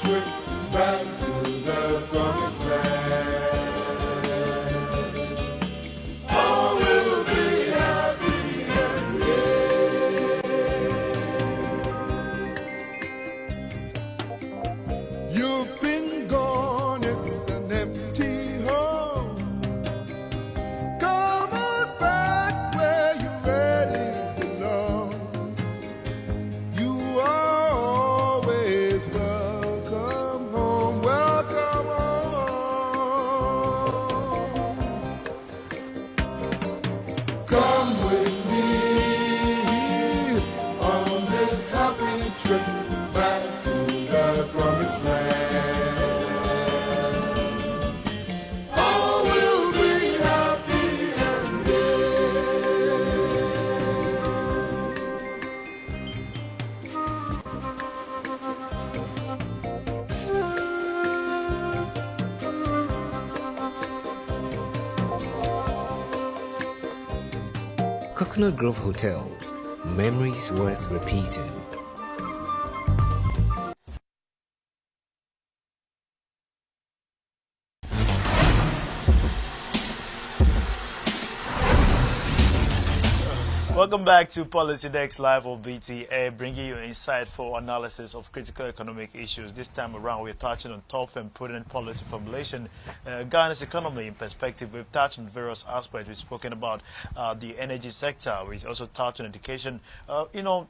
Trip back to the promised land. All will be happy and gay. You've been gone, it's an empty home. Come on back where you really belong. You are always welcome home, welcome home. Come with me on this happy trip back to the promised land. All will be happy and Coconut Grove Hotels, memories worth repeating. Welcome back to Policy Desk Live on BTA, bringing you insightful analysis of critical economic issues. This time around, we're touching on tough and prudent policy formulation, Ghana's economy in perspective. We've touched on various aspects. We've spoken about the energy sector. We've also touched on education.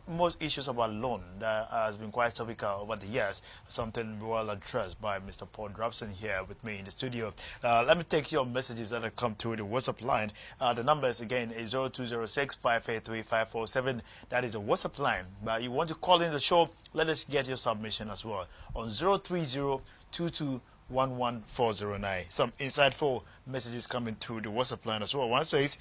Most issues about loan that has been quite topical over the years. Something well addressed by Mr. Paul Drabson here with me in the studio. Let me take your messages that have come through the WhatsApp line. The numbers again is 0206 583-547. That is a WhatsApp line. But you want to call in the show, let us get your submission as well on 030-2211-409. Some insightful messages coming through the WhatsApp line as well. One says,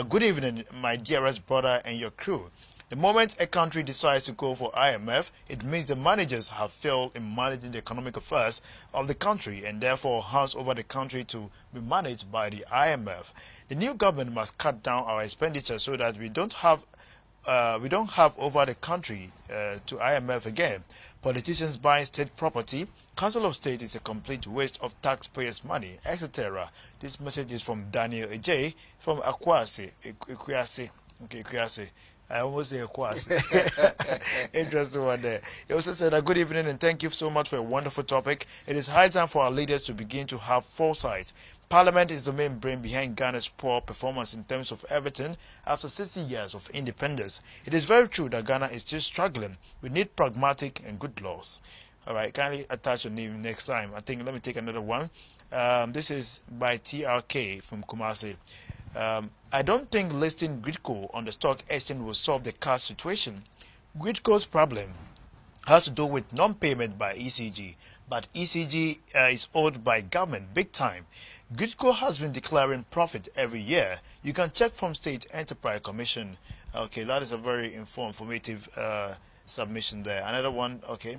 good evening, my dearest brother and your crew. The moment a country decides to go for IMF, it means the managers have failed in managing the economic affairs of the country and therefore hands over the country to be managed by the IMF. The new government must cut down our expenditure so that we don't have over the country to IMF again. Politicians buying state property, Council of State is a complete waste of taxpayers' money, etc. This message is from Daniel Ejay from Ekwase. I almost say Ekwase. Interesting one there. He also said, good evening and thank you so much for a wonderful topic. It is high time for our leaders to begin to have foresight. Parliament is the main brain behind Ghana's poor performance in terms of everything after 60 years of independence. It is very true that Ghana is still struggling. We need pragmatic and good laws. All right, kindly attach your name next time. I think let me take another one. This is by TRK from Kumasi. I don't think listing Gridco on the stock exchange will solve the cash situation. Gridco's problem has to do with non-payment by ECG, but ECG is owed by government big time. Gridco has been declaring profit every year. You can check from State Enterprise Commission. Okay, that is a very informative submission there. Another one, okay.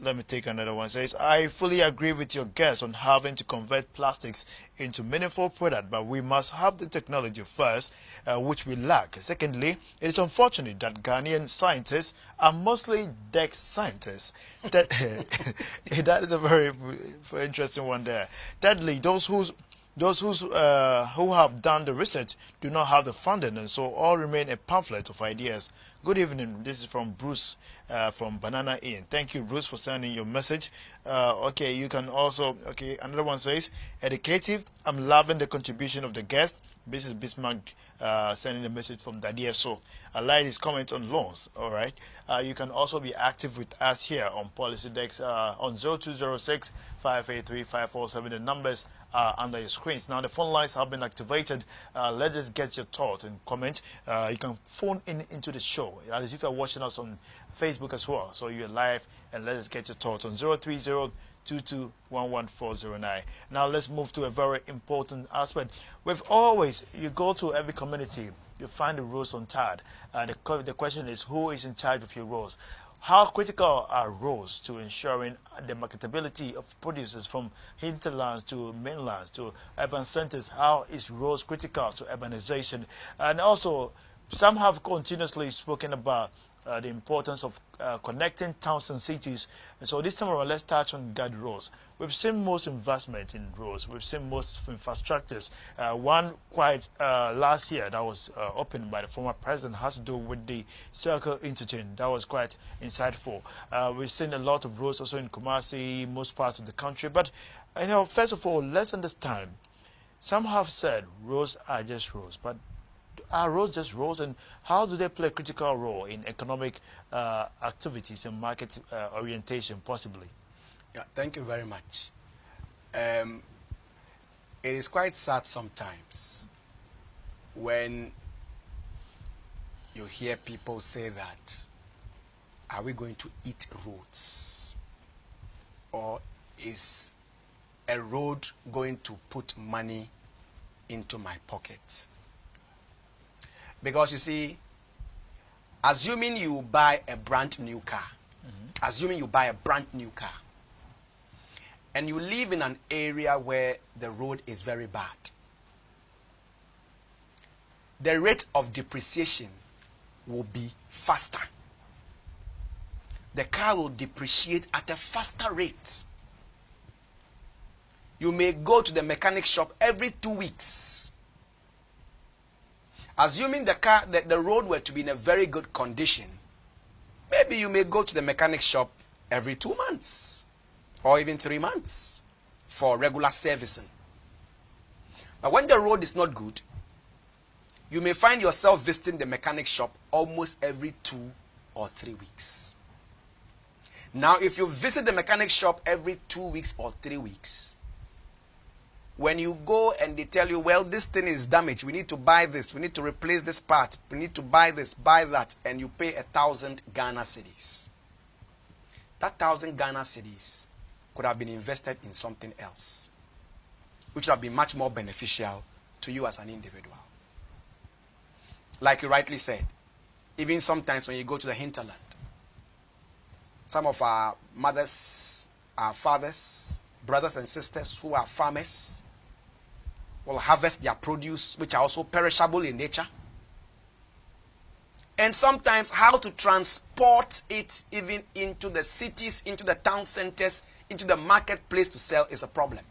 Let me take another one. It says, I fully agree with your guest on having to convert plastics into meaningful product, but we must have the technology first, which we lack. Secondly, it is unfortunate that Ghanaian scientists are mostly DEX scientists. That, that is a very interesting one there. Thirdly, those who have done the research do not have the funding, and so all remain a pamphlet of ideas. Good evening. This is from Bruce from Banana Inn. Thank you, Bruce, for sending your message. Okay, you can also, okay, another one says, educative. I'm loving the contribution of the guest. This is Bismarck sending a message from Dadia. So I like his comment on loans. All right. You can also be active with us here on Policy Dex on 0206 583 547. The numbers under your screens. Now the phone lines have been activated. Let us get your thoughts and comment. You can phone into the show. That is if you're watching us on Facebook as well. So you're live, and let us get your thoughts on 030-2211-409. Now let's move to a very important aspect. We've always, you go to every community, you find the roads untarred. The question is, who is in charge of your roads? How critical are roads to ensuring the marketability of producers from hinterlands to mainlands to urban centers? How is roads critical to urbanization? And also, some have continuously spoken about the importance of connecting towns and cities. And so this time around, let's touch on guide roads. We've seen most investment in roads. We've seen most infrastructures. One quite last year that was opened by the former president has to do with the Circle Interchange. That was quite insightful. We've seen a lot of roads also in Kumasi, most parts of the country. But you know, first of all, let's understand. Some have said roads are just roads, but are roads just roads, and how do they play a critical role in economic activities and market orientation, possibly? Yeah, thank you very much. It is quite sad sometimes when you hear people say that, are we going to eat roads? Or is a road going to put money into my pocket? Because you see, assuming you buy a brand new car, and you live in an area where the road is very bad, the rate of depreciation will be faster. The car will depreciate at a faster rate. You may go to the mechanic shop every 2 weeks. Assuming the road were to be in a very good condition, maybe you may go to the mechanic shop every 2 months or even 3 months for regular servicing. But when the road is not good, you may find yourself visiting the mechanic shop almost every 2 or 3 weeks. Now, if you visit the mechanic shop every 2 weeks or 3 weeks, when you go and they tell you, well, this thing is damaged, we need to buy this, we need to replace this part, we need to buy this, buy that, and you pay 1,000 Ghana cedis. That 1,000 Ghana cedis could have been invested in something else, which would have been much more beneficial to you as an individual. Like you rightly said, even sometimes when you go to the hinterland, some of our mothers, our fathers, brothers and sisters who are farmers will harvest their produce, which are also perishable in nature. And sometimes how to transport it even into the cities, into the town centers, into the marketplace to sell is a problem.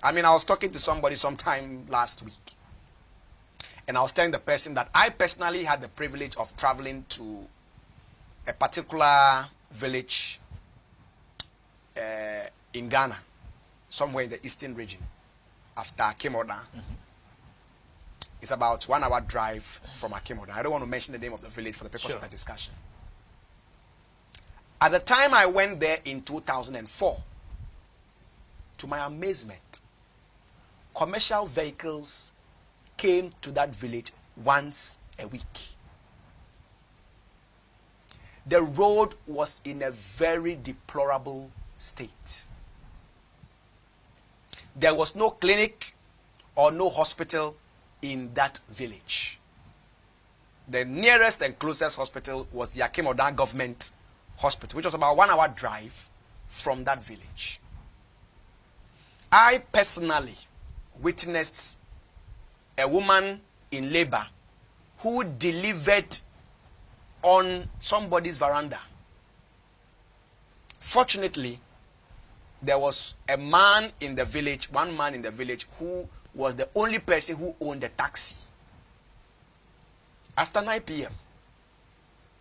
I mean, I was talking to somebody sometime last week, and I was telling the person that I personally had the privilege of traveling to a particular village in Ghana, somewhere in the eastern region, after Akemoda. It's about 1 hour drive from Akemoda. I don't want to mention the name of the village for the purpose of the discussion. At the time I went there in 2004, to my amazement, commercial vehicles came to that village once a week. The road was in a very deplorable state. there was no clinic or no hospital in that village. The nearest and closest hospital was the Akim Odan government hospital, which was about 1 hour drive from that village. I personally witnessed a woman in labor who delivered on somebody's veranda. Fortunately, there was a man in the village, one man in the village, who was the only person who owned a taxi. After 9 p.m.,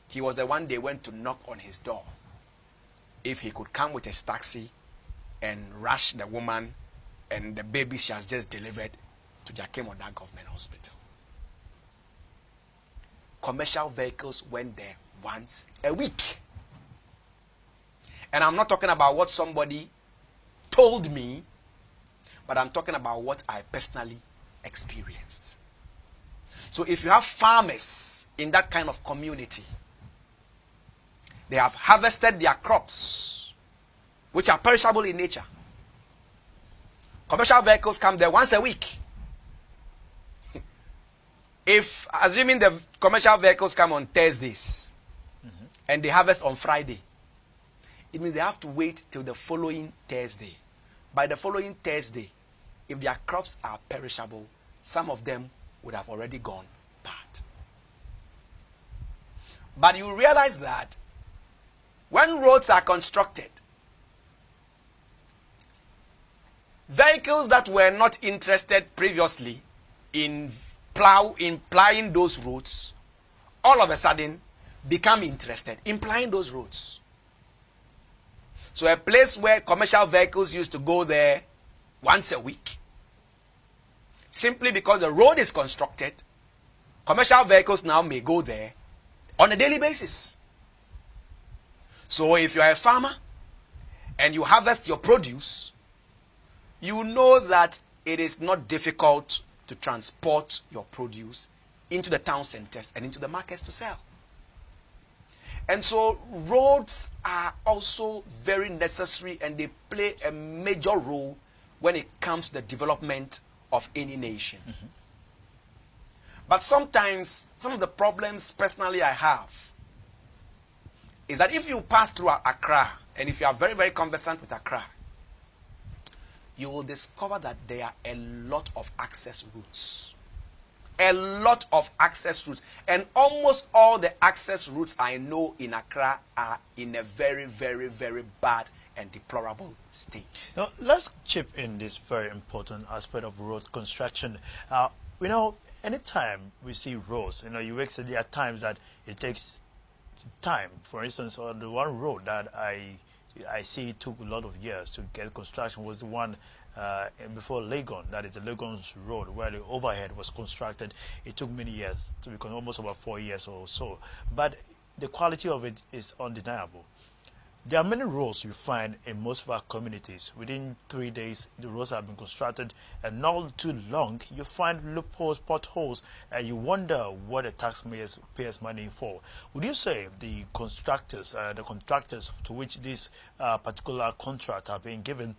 he was the one they went to knock on his door if he could come with his taxi and rush the woman and the baby she has just delivered to the Akim Odan government hospital. Commercial vehicles went there once a week. And I'm not talking about what somebody told me, but I'm talking about what I personally experienced. So if you have farmers in that kind of community, they have harvested their crops, which are perishable in nature. Commercial vehicles come there once a week. If, assuming the commercial vehicles come on Thursdays, and they harvest on Friday, it means they have to wait till the following Thursday. By the following Thursday, if their crops are perishable, some of them would have already gone bad. But you realize that when roads are constructed, vehicles that were not interested previously in plying those roads, all of a sudden become interested in plying those roads. So a place where commercial vehicles used to go there once a week, simply because the road is constructed, commercial vehicles now may go there on a daily basis. So if you are a farmer and you harvest your produce, you know that it is not difficult to transport your produce into the town centers and into the markets to sell. And so roads are also very necessary, and they play a major role when it comes to the development of any nation. But sometimes, some of the problems personally I have is that if you pass through Accra, and if you are very, very conversant with Accra, you will discover that there are a lot of access routes. A lot of access routes. And almost all the access routes I know in Accra are in a very, very, very bad and deplorable state. Now, let's chip in this very important aspect of road construction. Anytime we see roads, you said there are times that it takes time. For instance, on the one road that I see took a lot of years to get construction was the one before Legon, that is the Legon's road, where the overhead was constructed. It took many years, to become almost about 4 years or so. But the quality of it is undeniable. There are many roads you find in most of our communities. Within 3 days, the roads have been constructed, and not too long, you find loopholes, potholes, and you wonder what the taxpayers pays money for. Would you say the contractors to which this particular contract have been given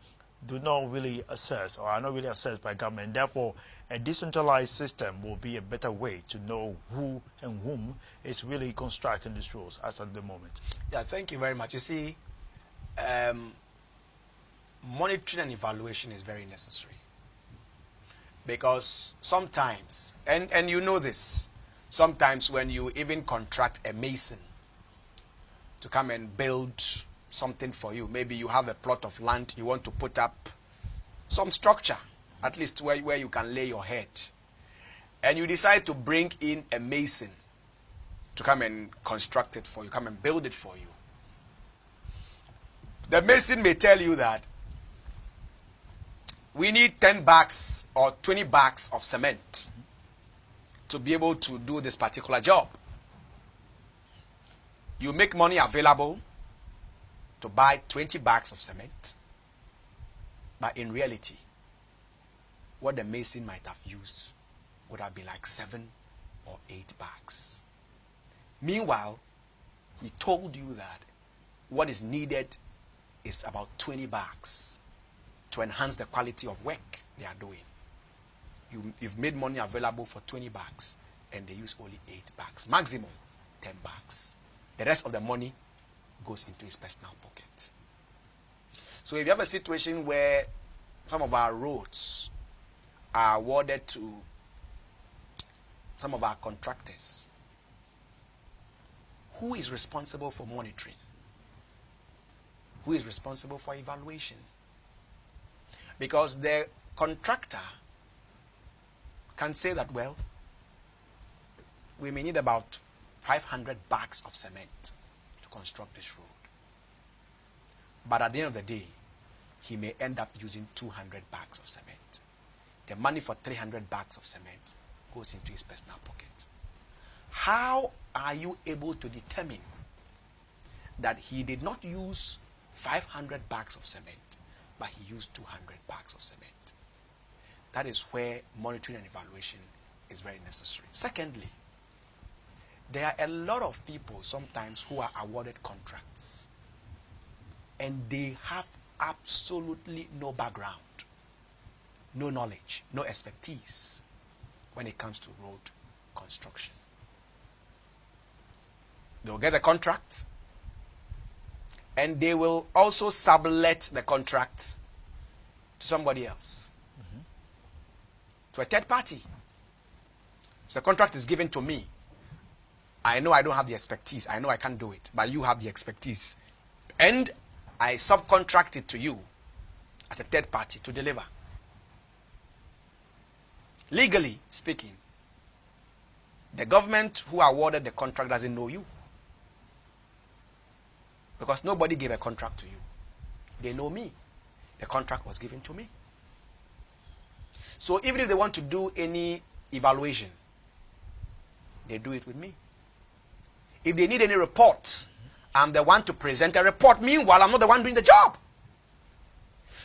do not really assess, or are not really assessed by government, and therefore a decentralized system will be a better way to know who and whom is really constructing these roads as at the moment? Yeah, thank you very much. You see, monitoring and evaluation is very necessary, because sometimes, and you know this, sometimes when you even contract a mason to come and build something for you, maybe you have a plot of land, you want to put up some structure, at least where you can lay your head, and you decide to bring in a mason to come and construct it for you, come and build it for you. The mason may tell you that we need 10 bags or 20 bags of cement to be able to do this particular job. You make money available to buy 20 bags of cement, but in reality, what the mason might have used would have been like 7 or 8 bags. Meanwhile, he told you that what is needed is about 20 bags. to enhance the quality of work they are doing. You've made money available for 20 bags, and they use only 8 bags, maximum 10 bags. The rest of the money goes into his personal pocket. So if you have a situation where some of our roads are awarded to some of our contractors, who is responsible for monitoring? Who is responsible for evaluation? Because the contractor can say that, well, we may need about 500 bags of cement to construct this road. But at the end of the day, he may end up using 200 bags of cement. The money for 300 bags of cement goes into his personal pocket. How are you able to determine that he did not use 500 bags of cement, but he used 200 bags of cement? That is where monitoring and evaluation is very necessary. Secondly, there are a lot of people sometimes who are awarded contracts and they have absolutely no background, no knowledge, no expertise when it comes to road construction. They'll get a contract and they will also sublet the contract to somebody else, to a third party. So the contract is given to me. I know I don't have the expertise. I know I can't do it, but you have the expertise. And I subcontract it to you as a third party to deliver. Legally speaking, the government who awarded the contract doesn't know you, because nobody gave a contract to you. They know me. The contract was given to me. So even if they want to do any evaluation, they do it with me. If they need any report, I'm the one to present a report. Meanwhile, I'm not the one doing the job.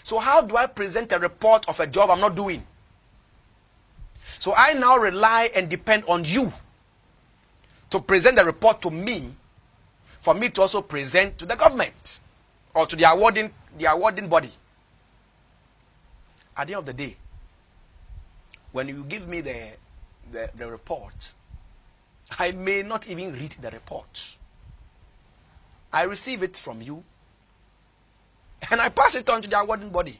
So how do I present a report of a job I'm not doing? So I now rely and depend on you to present the report to me, for me to also present to the government or to the awarding body. At the end of the day, when you give me the report, I may not even read the report. I receive it from you and I pass it on to the awarding body.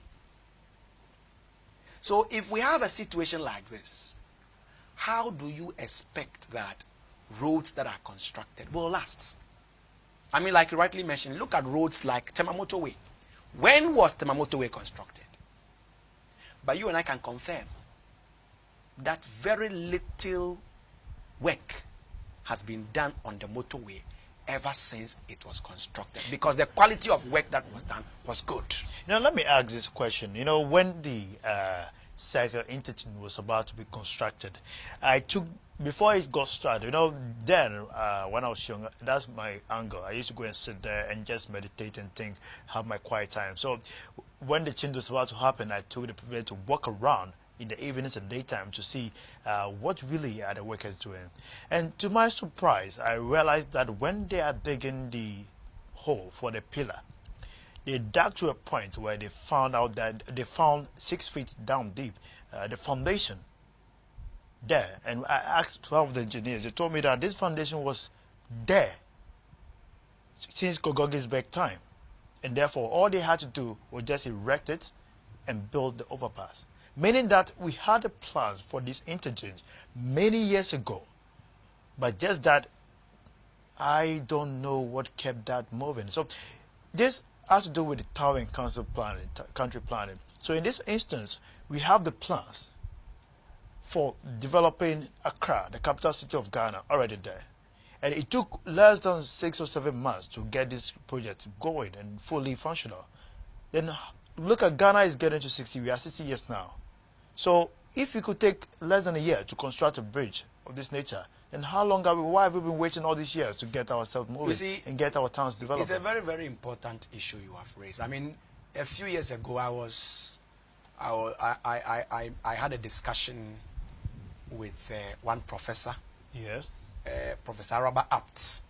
So if we have a situation like this, how do you expect that roads that are constructed will last? I mean, like you rightly mentioned, look at roads like Tema Motorway. When was Tema Motorway constructed? But you and I can confirm that very little work has been done on the motorway ever since it was constructed, because the quality of work that was done was good. Let me ask this question. When the Cycle interchange was about to be constructed, before it got started, then when I was young, that's my angle. I used to go and sit there and just meditate and think, have my quiet time. So when the change was about to happen, I took the privilege to walk around in the evenings and daytime to see what really are the workers doing. And to my surprise, I realized that when they are digging the hole for the pillar, they dug to a point where they found out that they found 6 feet down deep the foundation there. And I asked 12 of the engineers. They told me that this foundation was there since Kogogi's back time. And therefore, all they had to do was just erect it and build the overpass. Meaning that we had a plan for this interchange many years ago. But just that, I don't know what kept that moving. So this has to do with the town and council planning, country planning. So in this instance, we have the plans for developing Accra, the capital city of Ghana, already there. And it took less than 6 or 7 months to get this project going and fully functional. Then look at Ghana is getting to 60. We are 60 years now. So if we could take less than a year to construct a bridge of this nature, then why have we been waiting all these years to get ourselves moving and get our towns developed? It's a very, very important issue you have raised. I mean, a few years ago, I had a discussion with one professor. Yes. Professor Araba Apt.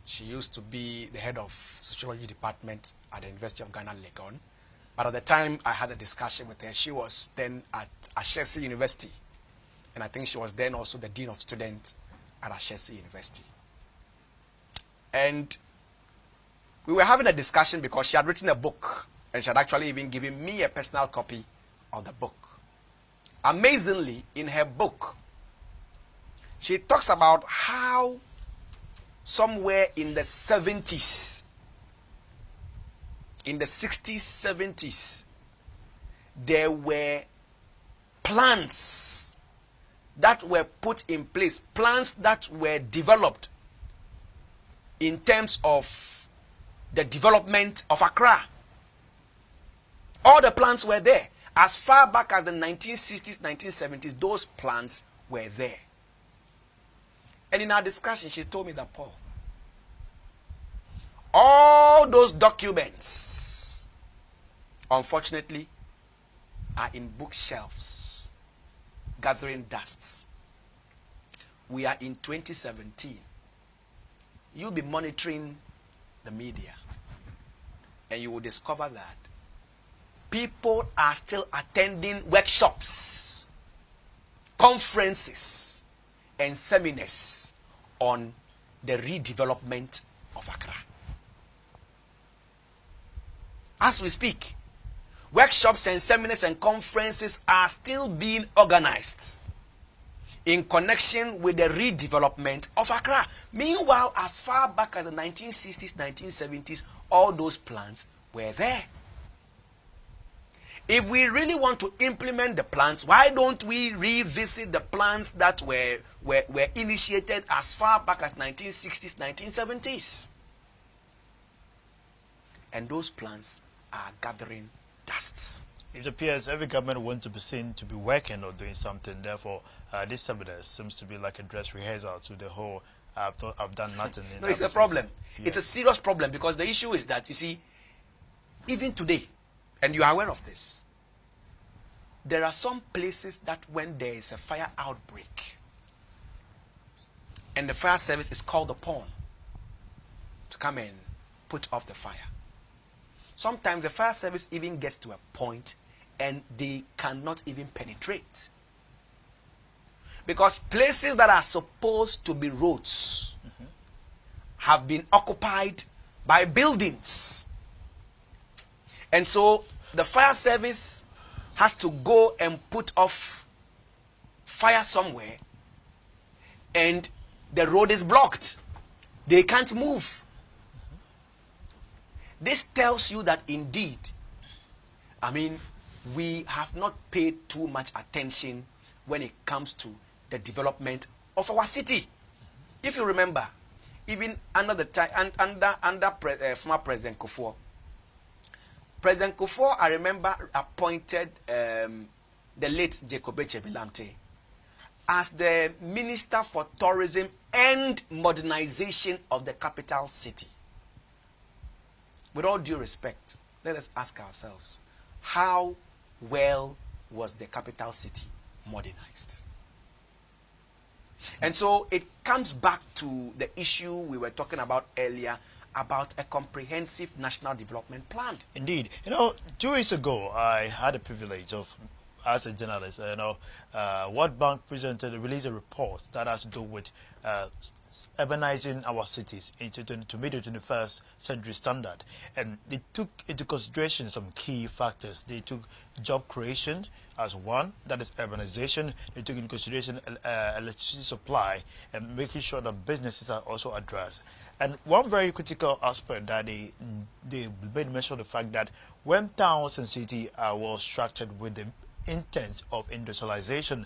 She used to be the head of sociology department at the University of Ghana, Legon. But at the time I had a discussion with her, she was then at Ashesi University. And I think she was then also the Dean of Students at Ashesi University. And we were having a discussion because she had written a book and she had actually even given me a personal copy of the book. Amazingly, in her book, she talks about how somewhere in the 70s, in the 60s, 70s, there were plans that were put in place, plans that were developed in terms of the development of Accra. All the plans were there. As far back as the 1960s, 1970s, those plans were there. And in our discussion, she told me that, Paul, all those documents, unfortunately, are in bookshelves, gathering dust. We are in 2017. You'll be monitoring the media, and you will discover that people are still attending workshops, conferences, and seminars on the redevelopment of Accra. As we speak, workshops and seminars and conferences are still being organized in connection with the redevelopment of Accra. Meanwhile, as far back as the 1960s, 1970s, all those plans were there. If we really want to implement the plans, why don't we revisit the plans that were initiated as far back as 1960s, 1970s? And those plans are gathering dust. It appears every government wants to be seen to be working or doing something. Therefore, this seminar seems to be like a dress rehearsal to the whole, I've done nothing. No, it's a problem. Yeah. It's a serious problem because the issue is that, you see, even today, and you are aware of this, there are some places that when there is a fire outbreak and the fire service is called upon to come and put off the fire, sometimes the fire service even gets to a point and they cannot even penetrate. Because places that are supposed to be roads have been occupied by buildings. And so the fire service has to go and put off fire somewhere, and the road is blocked. They can't move. This tells you that indeed, we have not paid too much attention when it comes to the development of our city. If you remember, even under the time under former President Kufuor, I remember, appointed the late Jacob Echebilamte as the Minister for Tourism and Modernization of the capital city. With all due respect, let us ask ourselves, how well was the capital city modernized? And so it comes back to the issue we were talking about earlier, about a comprehensive national development plan. Indeed. 2 weeks ago, I had the privilege of, as a journalist, World Bank released a report that has to do with urbanizing our cities to meet the 21st century standard. And they took into consideration some key factors. They took job creation as one, that is urbanization. They took into consideration electricity supply and making sure that businesses are also addressed. And one very critical aspect that they made mention of the fact that when towns and cities are well structured with the intent of industrialization,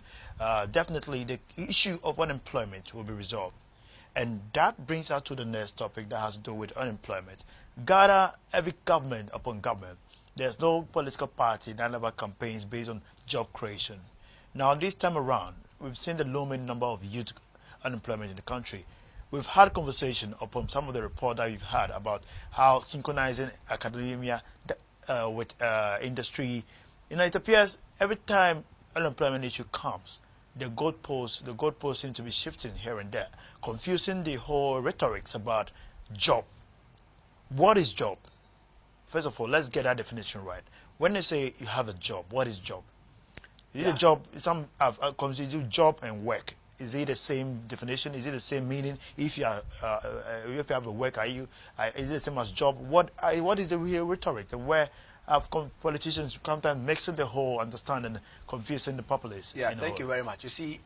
definitely the issue of unemployment will be resolved. And that brings us to the next topic that has to do with unemployment. Gather every government upon government. There's no political party that ever campaigns based on job creation. Now, this time around, we've seen the looming number of youth unemployment in the country. We've had conversation upon some of the report that we've had about how synchronizing academia with industry. It appears every time unemployment issue comes, the goalposts seem to be shifting here and there, confusing the whole rhetorics about job. What is job? First of all, let's get that definition right. When you say you have a job, what is job? Is it Yeah. a job? Some have considered job and work. Is it the same definition? Is it the same meaning? If you are, if you have a work, is it the same as job? What is the real rhetoric, and where have politicians sometimes mixing the whole understanding, confusing the populace? Yeah, thank you very much. You see,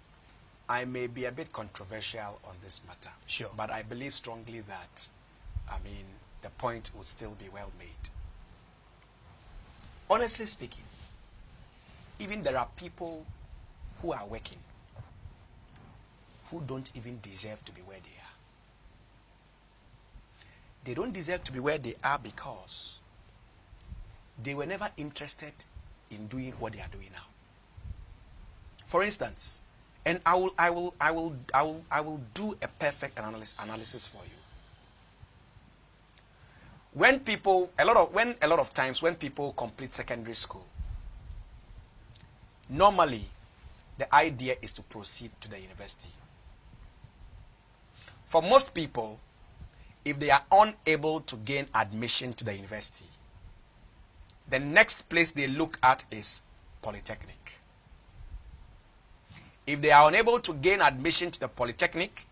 I may be a bit controversial on this matter. Sure. But I believe strongly that, the point would still be well made. Honestly speaking, even there are people who are working who don't even deserve to be where they are. They don't deserve to be where they are because they were never interested in doing what they are doing now. For instance, and I will do a perfect analysis for you. When a lot of times when people complete secondary school, normally the idea is to proceed to the university. For most people, if they are unable to gain admission to the university, the next place they look at is polytechnic. If they are unable to gain admission to the polytechnic,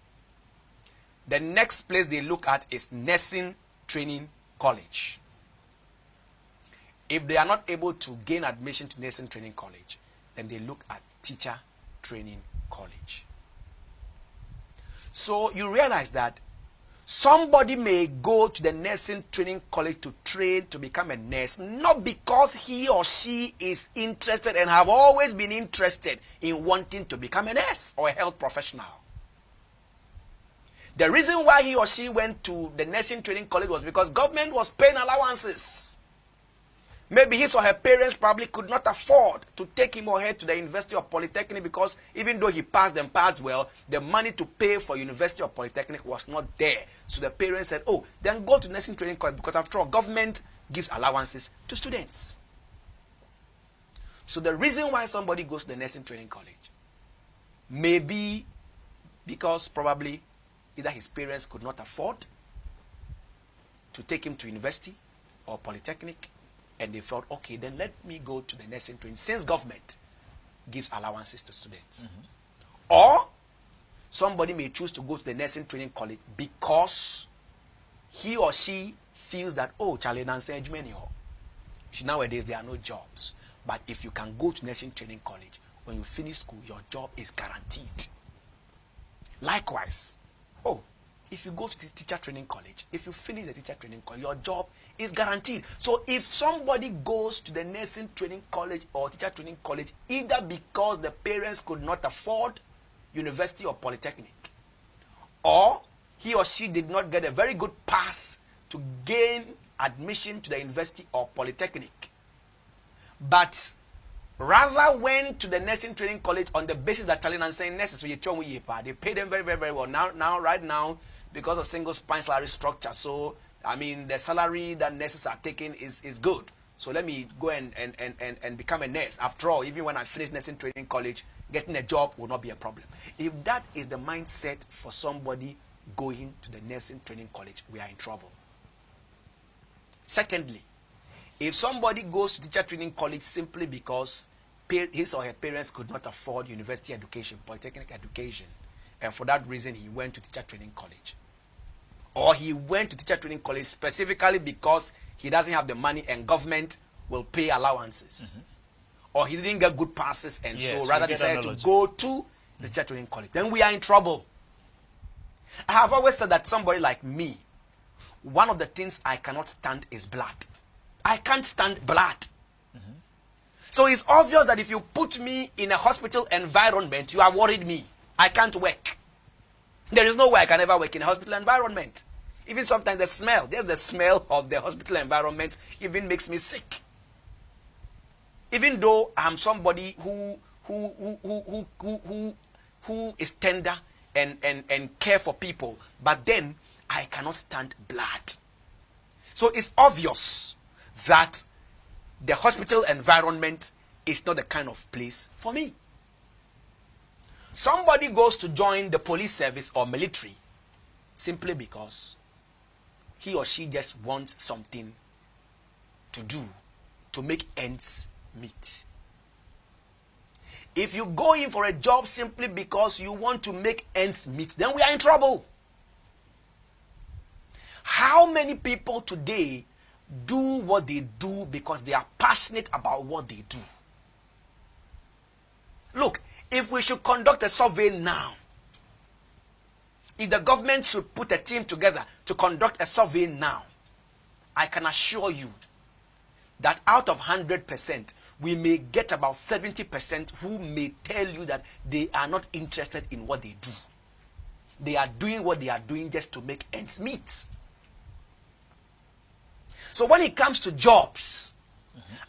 the next place they look at is nursing training college. If they are not able to gain admission to nursing training college, then they look at teacher training college. So you realize that somebody may go to the nursing training college to train to become a nurse, not because he or she is interested and have always been interested in wanting to become a nurse or a health professional. The reason why he or she went to the nursing training college was because government was paying allowances. Maybe his or her parents probably could not afford to take him or her to the University or Polytechnic because even though he passed and passed well, the money to pay for University or Polytechnic was not there. So the parents said, oh, then go to nursing training college because after all, government gives allowances to students. So the reason why somebody goes to the nursing training college may be because probably either his parents could not afford to take him to university or polytechnic, and they felt, okay, then let me go to the nursing training since government gives allowances to students. Or somebody may choose to go to the nursing training college because he or she feels that, oh, Charlie Nancy, nowadays there are no jobs. But if you can go to nursing training college, when you finish school, your job is guaranteed. Likewise, oh, if you go to the teacher training college, if you finish the teacher training college, your job is guaranteed. So if somebody goes to the nursing training college or teacher training college, either because the parents could not afford university or polytechnic, or he or she did not get a very good pass to gain admission to the university or polytechnic, but rather went to the nursing training college on the basis that Charlie and saying nurses, they pay them very, very, very well. Right now, because of single spine salary structure, so the salary that nurses are taking is good. So let me go and become a nurse. After all, even when I finish nursing training college, getting a job will not be a problem. If that is the mindset for somebody going to the nursing training college, we are in trouble. Secondly, if somebody goes to teacher training college simply because his or her parents could not afford university education, polytechnic education, and for that reason he went to teacher training college, or he went to teacher training college specifically because he doesn't have the money and government will pay allowances, or he didn't get good passes and so rather decided to go to the teacher training college, then we are in trouble. I have always said that somebody like me, one of the things I cannot stand is blood. I can't stand blood. So it's obvious that if you put me in a hospital environment, you have worried me. I can't work. There is no way I can ever work in a hospital environment. Even sometimes the smell, there's the smell of the hospital environment even makes me sick. Even though I'm somebody who is tender and care for people, but then I cannot stand blood. So it's obvious that the hospital environment is not the kind of place for me. Somebody goes to join the police service or military simply because he or she just wants something to do to make ends meet. If you go in for a job simply because you want to make ends meet, then we are in trouble. How many people today do what they do because they are passionate about what they do? Look, if we should conduct a survey now, if the government should put a team together to conduct a survey now, I can assure you that out of 100%, we may get about 70% who may tell you that they are not interested in what they do. They are doing what they are doing just to make ends meet. So when it comes to jobs,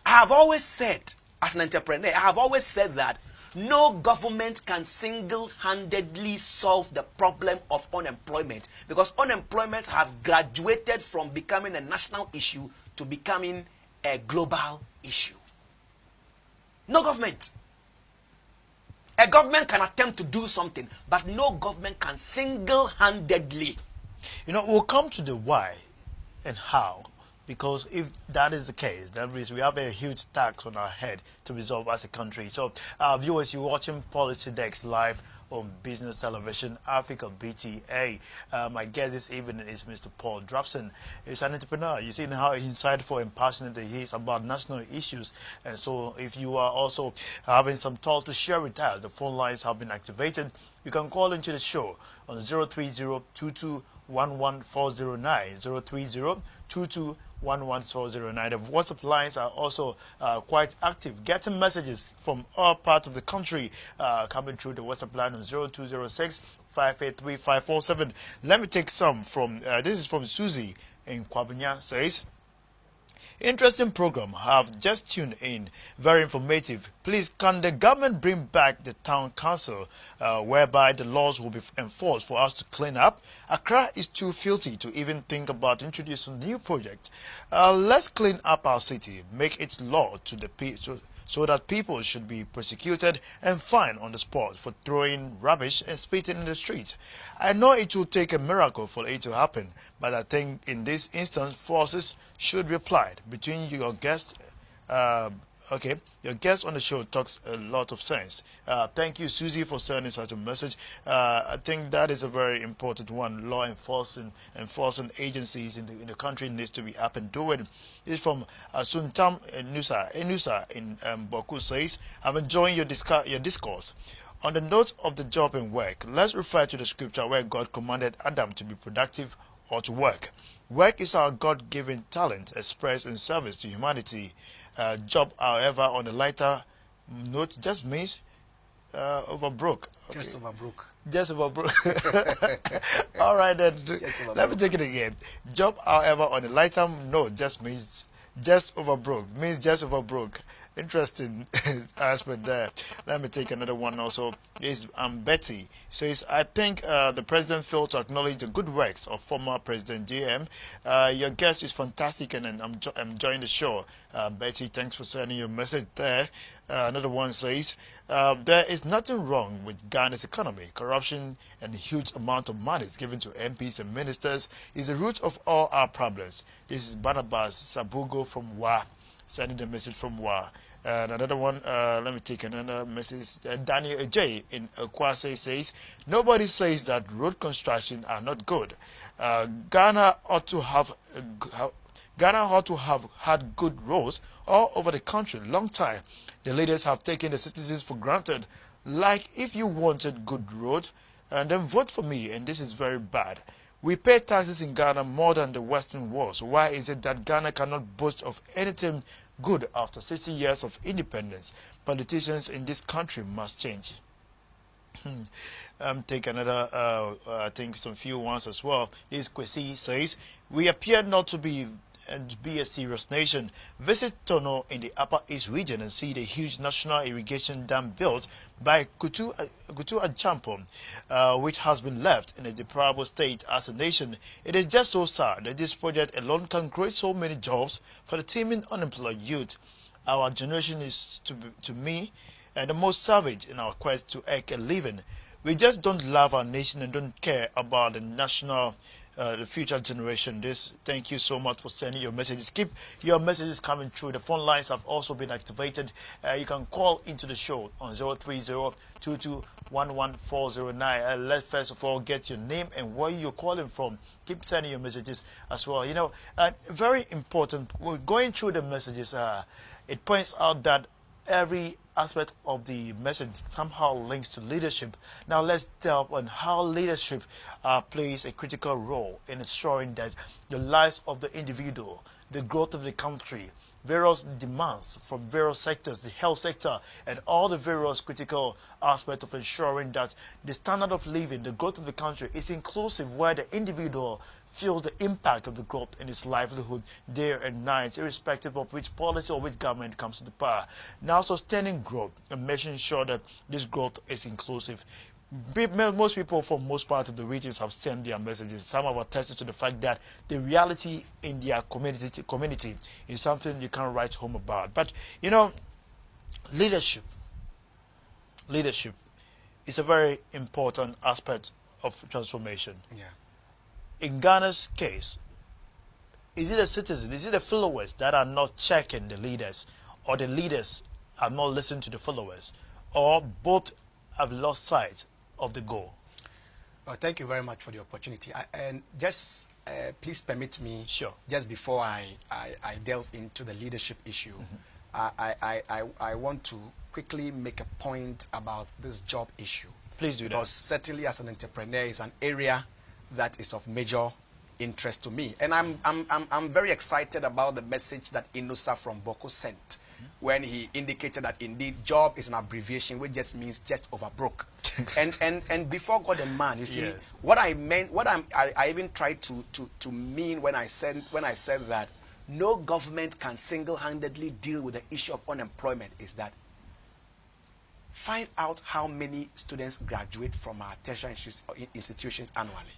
I have always said, as an entrepreneur, I have always said that no government can single-handedly solve the problem of unemployment, because unemployment has graduated from becoming a national issue to becoming a global issue. No government. A government can attempt to do something, but no government can single-handedly. You know, we'll come to the why and how, because if that is the case, that means we have a huge tax on our head to resolve as a country. So, viewers, you're watching Policy Desk live on Business Television Africa, BTA. My guest this evening is Mr. Paul Drapson. He's an entrepreneur. You see how insightful and passionate he is about national issues. And so if you are also having some thoughts to share with us, the phone lines have been activated. You can call into the show on 030-2211-409, 030-2211-409. The WhatsApp lines are also quite active, getting messages from all parts of the country coming through the WhatsApp line on 0206-583-547. Let me take some from, this is from Susie in Kwabunya, says, interesting program, have just tuned in, very informative. Please, can the government bring back the town council whereby the laws will be enforced for us to clean up? Accra is too filthy to even think about introducing new projects. Let's clean up our city, make it law to the people, so that people should be prosecuted and fined on the spot for throwing rubbish and spitting in the streets. I know it will take a miracle for it to happen, but I think in this instance, forces should be applied. Between your guests, your guest on the show talks a lot of sense. Thank you, Susie, for sending such a message. I think that is a very important one. Law enforcement agencies in the country needs to be up and doing. It's from Suntam Enusa in Boku says, I'm enjoying your discourse. On the note of the job and work, let's refer to the scripture where God commanded Adam to be productive or to work. Work is our God-given talent expressed in service to humanity. Job, however, on a lighter note, just means overbroke. Okay. Just overbroke. Just overbroke. All right, then. Let me take it again. Job, however, on a lighter note, just means just overbroke. Means just overbroke. Interesting aspect there. Let me take another one also. Is Betty says, I think the president failed to acknowledge the good works of former President JM. Your guest is fantastic and I'm enjoying the show. Betty, thanks for sending your message there. Another one says, there is nothing wrong with Ghana's economy. Corruption and huge amount of money given to MPs and ministers is the root of all our problems. This is Barnabas Sabugo from WA, sending the message from WA. Another one, let me take another message. Daniel J. in Kwase says, nobody says that road construction are not good. Ghana ought to have had good roads all over the country long time. The leaders have taken the citizens for granted. Like, if you wanted good road, and then vote for me, and this is very bad. We pay taxes in Ghana more than the Western world. So why is it that Ghana cannot boast of anything good after 60 years of independence? Politicians in this country must change. Take another, I think some few ones as well. This Kwesi says, we appear not to be a serious nation. Visit Tono in the Upper East region and see the huge national irrigation dam built by Kutu Achampon, which has been left in a deplorable state as a nation. It is just so sad that this project alone can create so many jobs for the teeming unemployed youth. Our generation is, to me, the most savage in our quest to make a living. We just don't love our nation and don't care about the national the future generation. Thank you so much for sending your messages. Keep your messages coming through. The phone lines have also been activated. You can call into the show on 030-2211-409. Let's first of all get your name and where you're calling from. Keep sending your messages as well. You know, very important. We're going through the messages. It points out that every aspect of the message somehow links to leadership. Now let's delve on how leadership plays a critical role in ensuring that the lives of the individual, the growth of the country, various demands from various sectors, the health sector, and all the various critical aspects of ensuring that the standard of living, the growth of the country is inclusive, where the individual feels the impact of the growth in his livelihood day and night, irrespective of which policy or which government comes to the power. Now sustaining growth and making sure that this growth is inclusive. Most people from most parts of the regions have sent their messages. Some have attested to the fact that the reality in their community is something you can't write home about. But, you know, leadership is a very important aspect of transformation. Yeah. In Ghana's case, is it the citizens, is it the followers that are not checking the leaders, or the leaders are not listening to the followers, or both have lost sight of the goal? Well, thank you very much for the opportunity. And just please permit me, Sure. just before I delve into the leadership issue, I want to quickly make a point about this job issue. Please do that. Because certainly as an entrepreneur, it's an area that is of major interest to me. And I'm very excited about the message that Inusa from Boko sent when he indicated that indeed job is an abbreviation which just means just over broke. and before God and man, you see, yes. what I meant, I even tried to mean when I said that no government can single-handedly deal with the issue of unemployment is that find out how many students graduate from our tertiary institutions annually.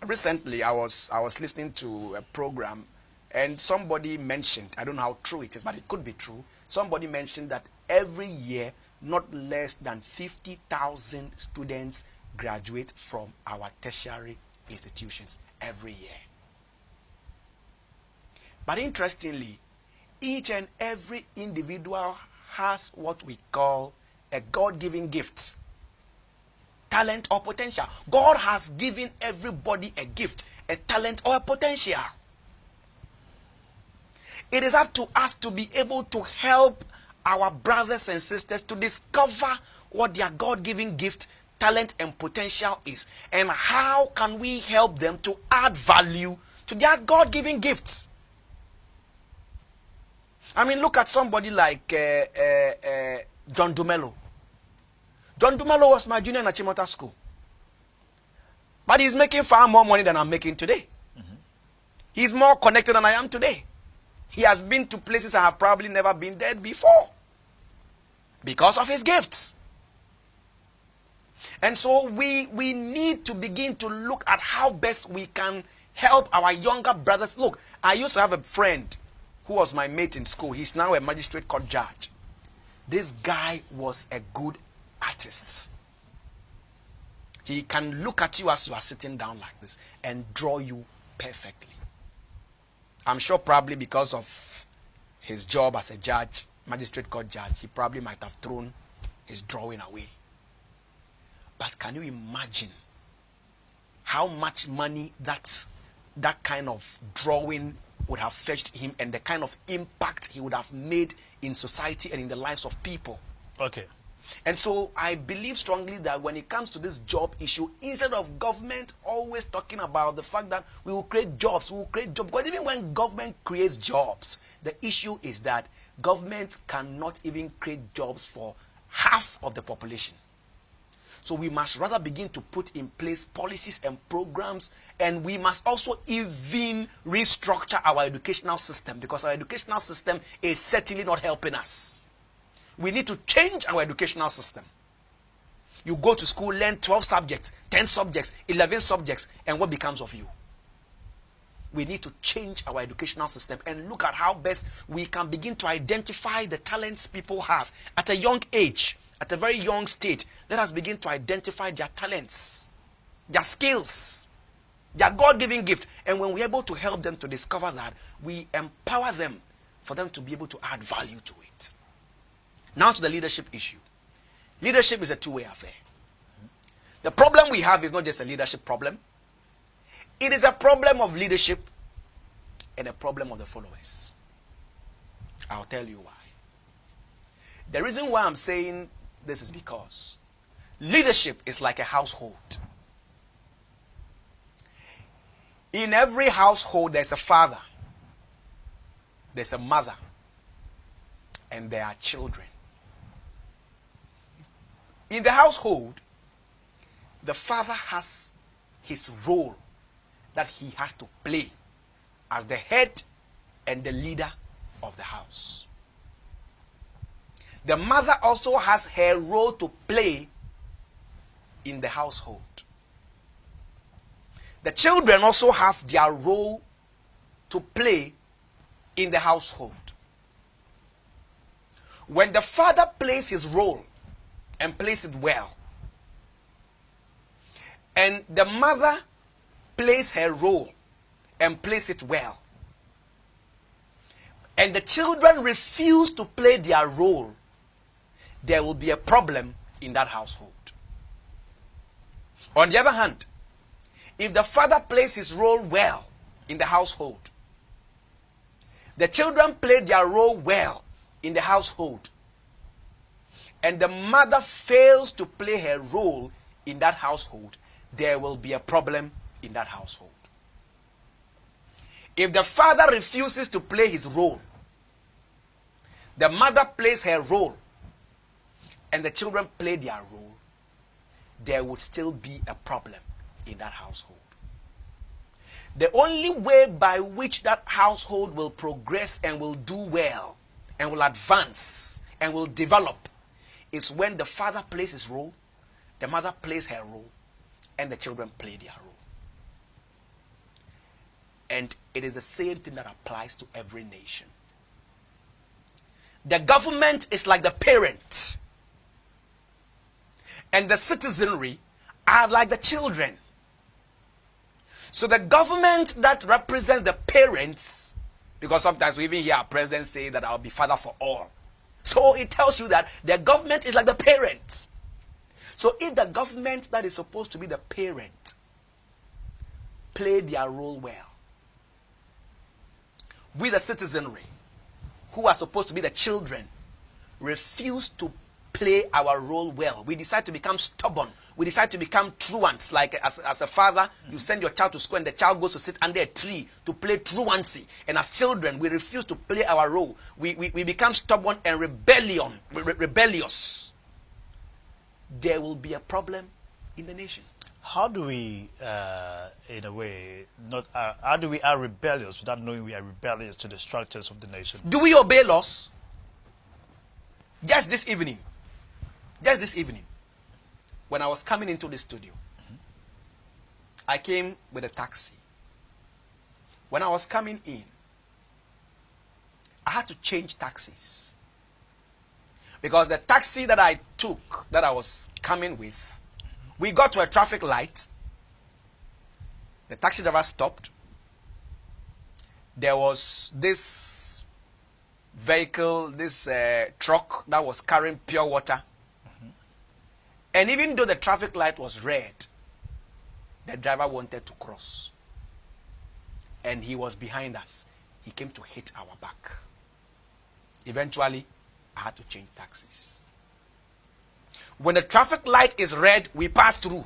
Recently, I was listening to a program, and somebody mentioned, I don't know how true it is, but it could be true. Somebody mentioned that every year, not less than 50,000 students graduate from our tertiary institutions every year. But interestingly, each and every individual has what we call a God-given gift. Talent or potential. God has given everybody a gift, a talent or a potential. It is up to us to be able to help our brothers and sisters to discover what their God-given gift, talent, and potential is. And how can we help them to add value to their God-given gifts? I mean, look at somebody like John Dumelo. John Dumelo was my junior in Achimota School. But he's making far more money than I'm making today. He's more connected than I am today. He has been to places I have probably never been there before. Because of his gifts. And so we need to begin to look at how best we can help our younger brothers. Look, I used to have a friend who was my mate in school. He's now a magistrate court judge. This guy was a good artist. He can look at you as you are sitting down like this and draw you perfectly. I'm sure probably because of his job as a judge, magistrate court judge, he probably might have thrown his drawing away. But can you imagine how much money that kind of drawing would have fetched him and the kind of impact he would have made in society and in the lives of people? Okay. And so I believe strongly that when it comes to this job issue, instead of government always talking about the fact that we will create jobs, because even when government creates jobs, the issue is that government cannot even create jobs for half of the population. So we must rather begin to put in place policies and programs, and we must also even restructure our educational system, because our educational system is certainly not helping us. We need to change our educational system. You go to school, learn 12 subjects, 10 subjects, 11 subjects, and what becomes of you? We need to change our educational system and look at how best we can begin to identify the talents people have at a young age, at a very young stage. Let us begin to identify their talents, their skills, They are God-given gift. And when we're able to help them to discover that, we empower them for them to be able to add value to it. Now to the leadership issue. Leadership is a two-way affair. The problem we have is not just a leadership problem. It is a problem of leadership and a problem of the followers. I'll tell you why. The reason why I'm saying this is because leadership is like a household. In every household, there's a father, there's a mother, and there are children. In the household, the father has his role that he has to play as the head and the leader of the house. The mother also has her role to play in the household. The children also have their role to play in the household. When the father plays his role and plays it well, and the mother plays her role and plays it well, and the children refuse to play their role, there will be a problem in that household. On the other hand, if the father plays his role well in the household, the children play their role well in the household, and the mother fails to play her role in that household, there will be a problem in that household. If the father refuses to play his role, the mother plays her role, and the children play their role, there would still be a problem in that household. The only way by which that household will progress and will do well and will advance and will develop is when the father plays his role, the mother plays her role, and the children play their role. And it is the same thing that applies to every nation. The government is like the parent, and the citizenry are like the children. So the government that represents the parents, because sometimes we even hear our president say that I'll be father for all. So it tells you that the government is like the parents. So if the government that is supposed to be the parent play their role well, we the citizenry, who are supposed to be the children, refuse to play our role well. We decide to become stubborn. We decide to become truants. Like as a father, you send your child to school and the child goes to sit under a tree to play truancy. And as children, we refuse to play our role. We become stubborn and rebellious. There will be a problem in the nation. How do we, in a way, how do we are rebellious without knowing we are rebellious to the structures of the nation? Do we obey laws? Just this evening, when I was coming into the studio, I came with a taxi. When I was coming in, I had to change taxis. Because the taxi that I took, that I was coming with, we got to a traffic light. The taxi driver stopped. There was this vehicle, this truck that was carrying pure water. And even though the traffic light was red, the driver wanted to cross. And he was behind us. He came to hit our back. Eventually, I had to change taxis. When the traffic light is red, we pass through.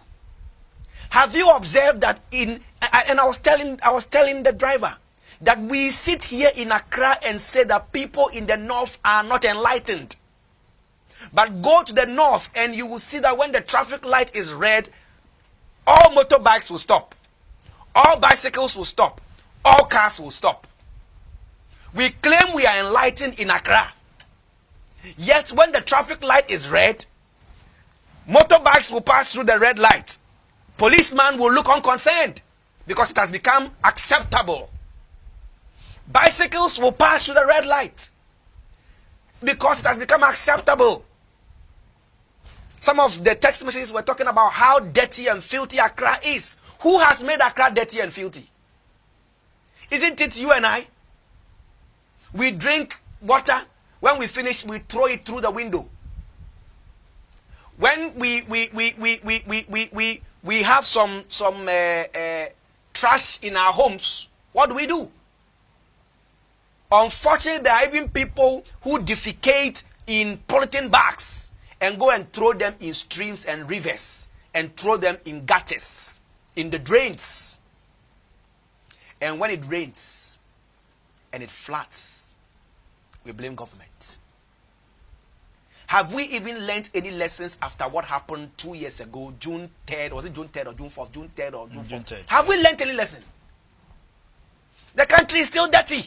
Have you observed that I was telling the driver that we sit here in Accra and say that people in the north are not enlightened. But go to the north and you will see that when the traffic light is red, all motorbikes will stop. All bicycles will stop. All cars will stop. We claim we are enlightened in Accra. Yet when the traffic light is red, motorbikes will pass through the red light. Policeman will look unconcerned because it has become acceptable. Bicycles will pass through the red light because it has become acceptable. Some of the text messages were talking about how dirty and filthy Accra is. Who has made Accra dirty and filthy? Isn't it you and I? We drink water. When we finish, we throw it through the window. When we have some trash in our homes, what do? Unfortunately, there are even people who defecate in polythene bags and go and throw them in streams and rivers and throw them in gutters, in the drains. And when it rains and it floods, we blame government. Have we even learned any lessons after what happened 2 years ago, June 3rd? Was it June 3rd or June 4th? June 3rd or June 4th? June 3rd. Have we learned any lesson? The country is still dirty.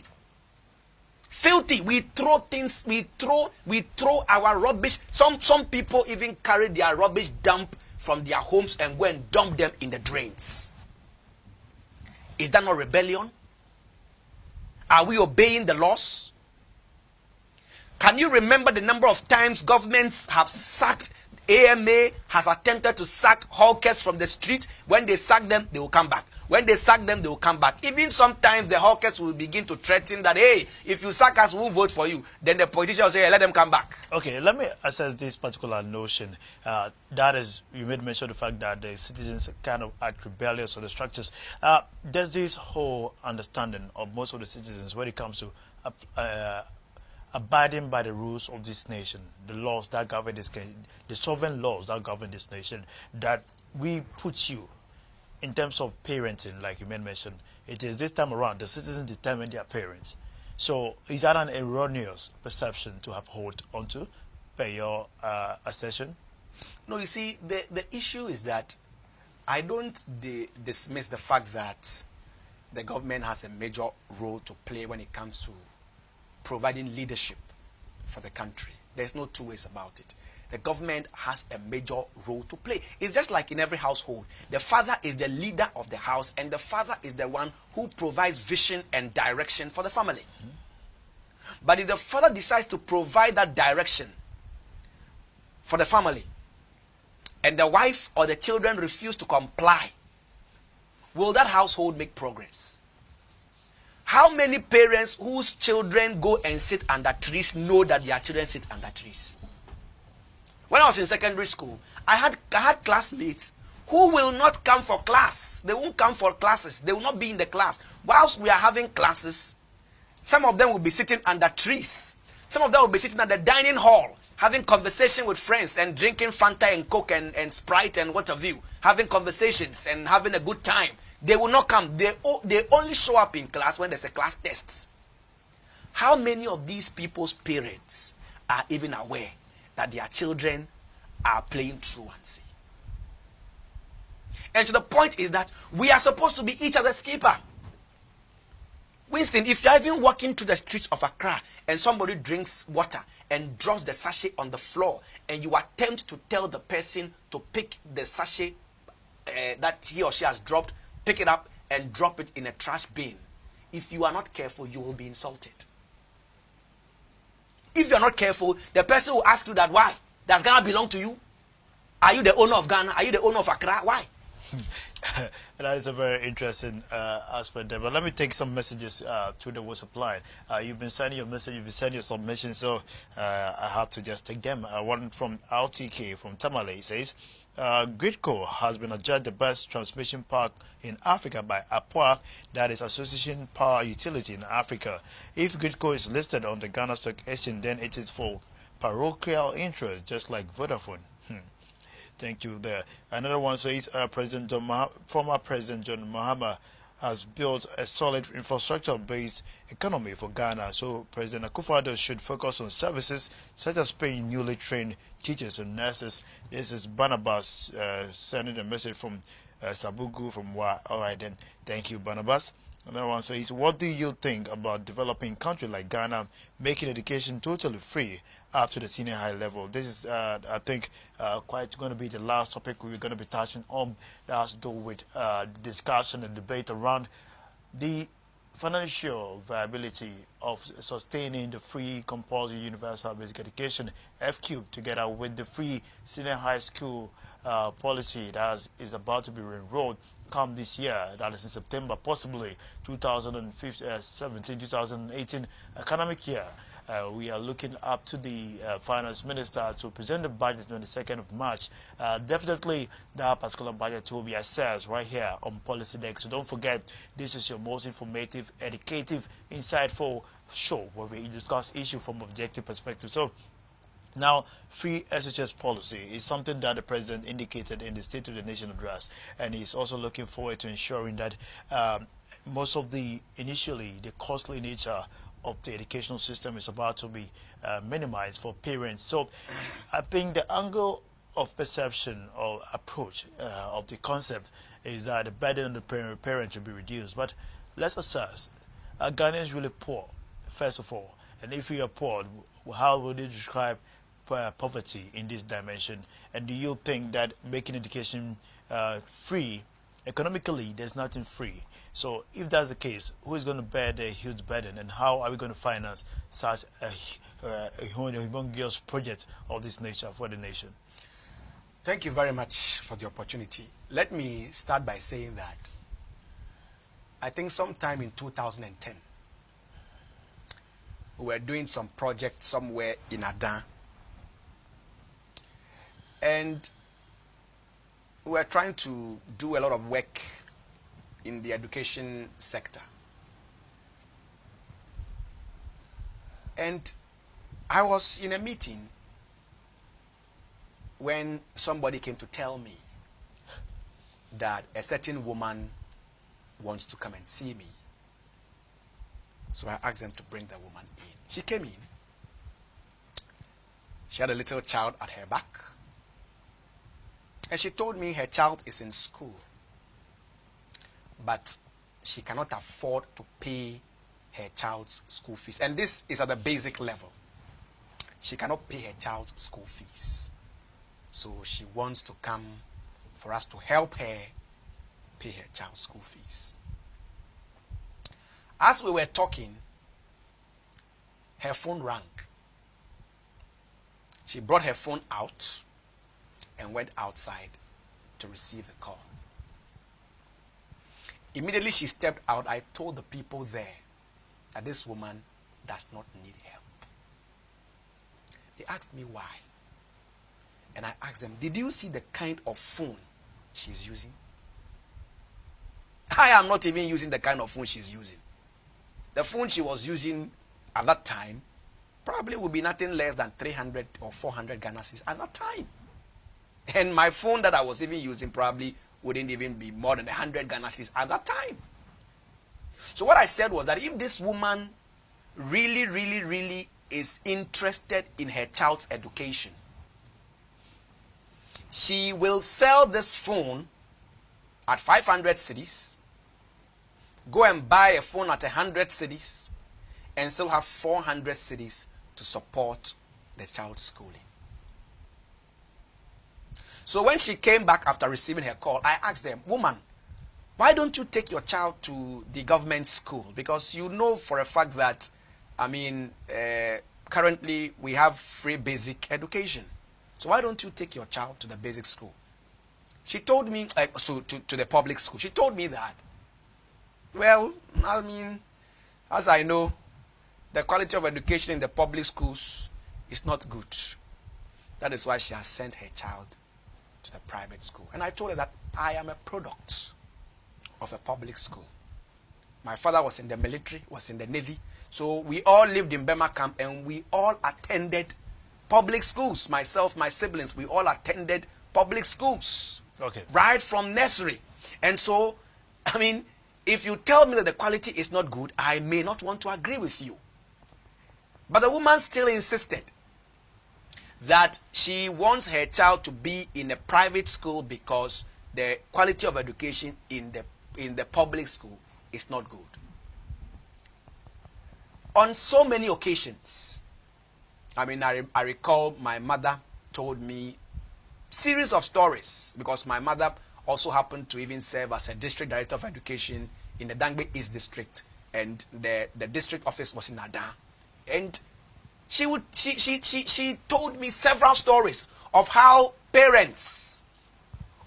Filthy. We throw things, we throw our rubbish. Some people even carry their rubbish dump from their homes and go and dump them in the drains. Is that not rebellion? Are we obeying the laws? Can you remember the number of times governments have sacked? AMA has attempted to sack hawkers from the street. When they sack them, they will come back. When they sack them, they will come back. Even sometimes the hawkers will begin to threaten that, hey, if you sack us, we won't vote for you. Then the politician will say, hey, let them come back. Okay, let me assess this particular notion. That is, you made mention of the fact that the citizens kind of act rebellious or the structures. There's this whole understanding of most of the citizens when it comes to abiding by the rules of this nation, the laws that govern this, the sovereign laws that govern this nation, that we put you in terms of parenting, like you mentioned. It is this time around, the citizens determine their parents. So is that an erroneous perception to uphold onto per your assertion? No, you see, the issue is that I don't dismiss the fact that the government has a major role to play when it comes to providing leadership for the country. There's no two ways about it. The government has a major role to play. It's just like in every household. The father is the leader of the house, and the father is the one who provides vision and direction for the family. But if the father decides to provide that direction for the family, and the wife or the children refuse to comply, will that household make progress? How many parents whose children go and sit under trees know that their children sit under trees? When I was in secondary school, I had classmates who will not come for class. They won't come for classes. They will not be in the class. Whilst we are having classes, some of them will be sitting under trees. Some of them will be sitting at the dining hall, having conversation with friends and drinking Fanta and Coke and Sprite and what have you, having conversations and having a good time. They will not come. They only show up in class when there's a class test. How many of these people's parents are even aware that their children are playing truancy? And to the point is that we are supposed to be each other's keeper. Winston, if you're even walking to the streets of Accra and somebody drinks water and drops the sachet on the floor, and you attempt to tell the person to pick the sachet that he or she has dropped, pick it up and drop it in a trash bin, if you are not careful, you will be insulted. If you are not careful, the person will ask you that, why? Does Ghana belong to you? Are you the owner of Ghana? Are you the owner of Accra? Why? That is a very interesting aspect there. But let me take some messages through the WhatsApp line. You've been sending your message, you've been sending your submission, so I have to just take them. One from RTK from Tamale says, Gridco has been adjudged the best transmission park in Africa by APOA, that is Association Power Utility in Africa. If Gridco is listed on the Ghana Stock Exchange, then it is for parochial interest, just like Vodafone. Thank you there. Another one says, former President John Mahama has built a solid infrastructure-based economy for Ghana, so President Akufo-Addo should focus on services such as paying newly trained teachers and nurses. This is Barnabas sending a message from Sabugu from Wa. All right then, thank you, Barnabas. Another one says, what do you think about developing country like Ghana making education totally free after the senior high level? This is, I think, quite going to be the last topic we're going to be touching on. That has to do with discussion and debate around the financial viability of sustaining the free compulsory universal basic education FQ together with the free senior high school policy that is about to be enrolled come this year, that is in September, possibly 2017-2018 academic year. We are looking up to the finance minister to present the budget on the 2nd of March. Definitely that particular budget will be assessed right here on Policy Desk. So don't forget, this is your most informative, educative, insightful show where we discuss issues from objective perspective. So now, free SHS policy is something that the president indicated in the State of the Nation address, and he's also looking forward to ensuring that most of the costly nature of the educational system is about to be minimized for parents. So I think the angle of perception or approach of the concept is that the burden on the parent should be reduced. But let's assess, are Ghanaians really poor, first of all? And if we are poor, how would you describe poverty in this dimension? And do you think that making education free, economically, there's nothing free? So if that's the case, who is going to bear the huge burden, and how are we going to finance such a humongous project of this nature for the nation? Thank you very much for the opportunity. Let me start by saying that I think sometime in 2010, we were doing some project somewhere in Adan, and we were trying to do a lot of work in the education sector. And I was in a meeting when somebody came to tell me that a certain woman wants to come and see me. So I asked them to bring the woman in. She came in. She had a little child at her back. And she told me her child is in school, but she cannot afford to pay her child's school fees. And this is at the basic level. She cannot pay her child's school fees. So she wants to come for us to help her pay her child's school fees. As we were talking, her phone rang. She brought her phone out and went outside to receive the call. Immediately she stepped out, I told the people there that this woman does not need help. They asked me why. And I asked them, did you see the kind of phone she's using? I am not even using the kind of phone she's using. The phone she was using at that time probably would be nothing less than 300 or 400 Ghana cedis at that time. And my phone that I was even using probably wouldn't even be more than 100 Ghana cedis at that time. So what I said was that if this woman really is interested in her child's education, she will sell this phone at 500 cedis, go and buy a phone at 100 cedis, and still have 400 cedis to support the child's schooling. So when she came back after receiving her call, I asked them, woman, why don't you take your child to the government school? Because you know for a fact that, currently we have free basic education. So why don't you take your child to the basic school? She told me, to the public school. She told me that, well, as I know, the quality of education in the public schools is not good. That is why she has sent her child to the private school. And I told her that I am a product of a public school. My father was in the military, was in the Navy. So we all lived in Burma camp and we all attended public schools. Myself, my siblings, we all attended public schools. Okay. Right from nursery. And so, if you tell me that the quality is not good, I may not want to agree with you. But the woman still insisted that she wants her child to be in a private school because the quality of education in the public school is not good. On so many occasions, I recall my mother told me series of stories, because my mother also happened to even serve as a district director of education in the Dangbe East District and the district office was in Ada. And she told me several stories of how parents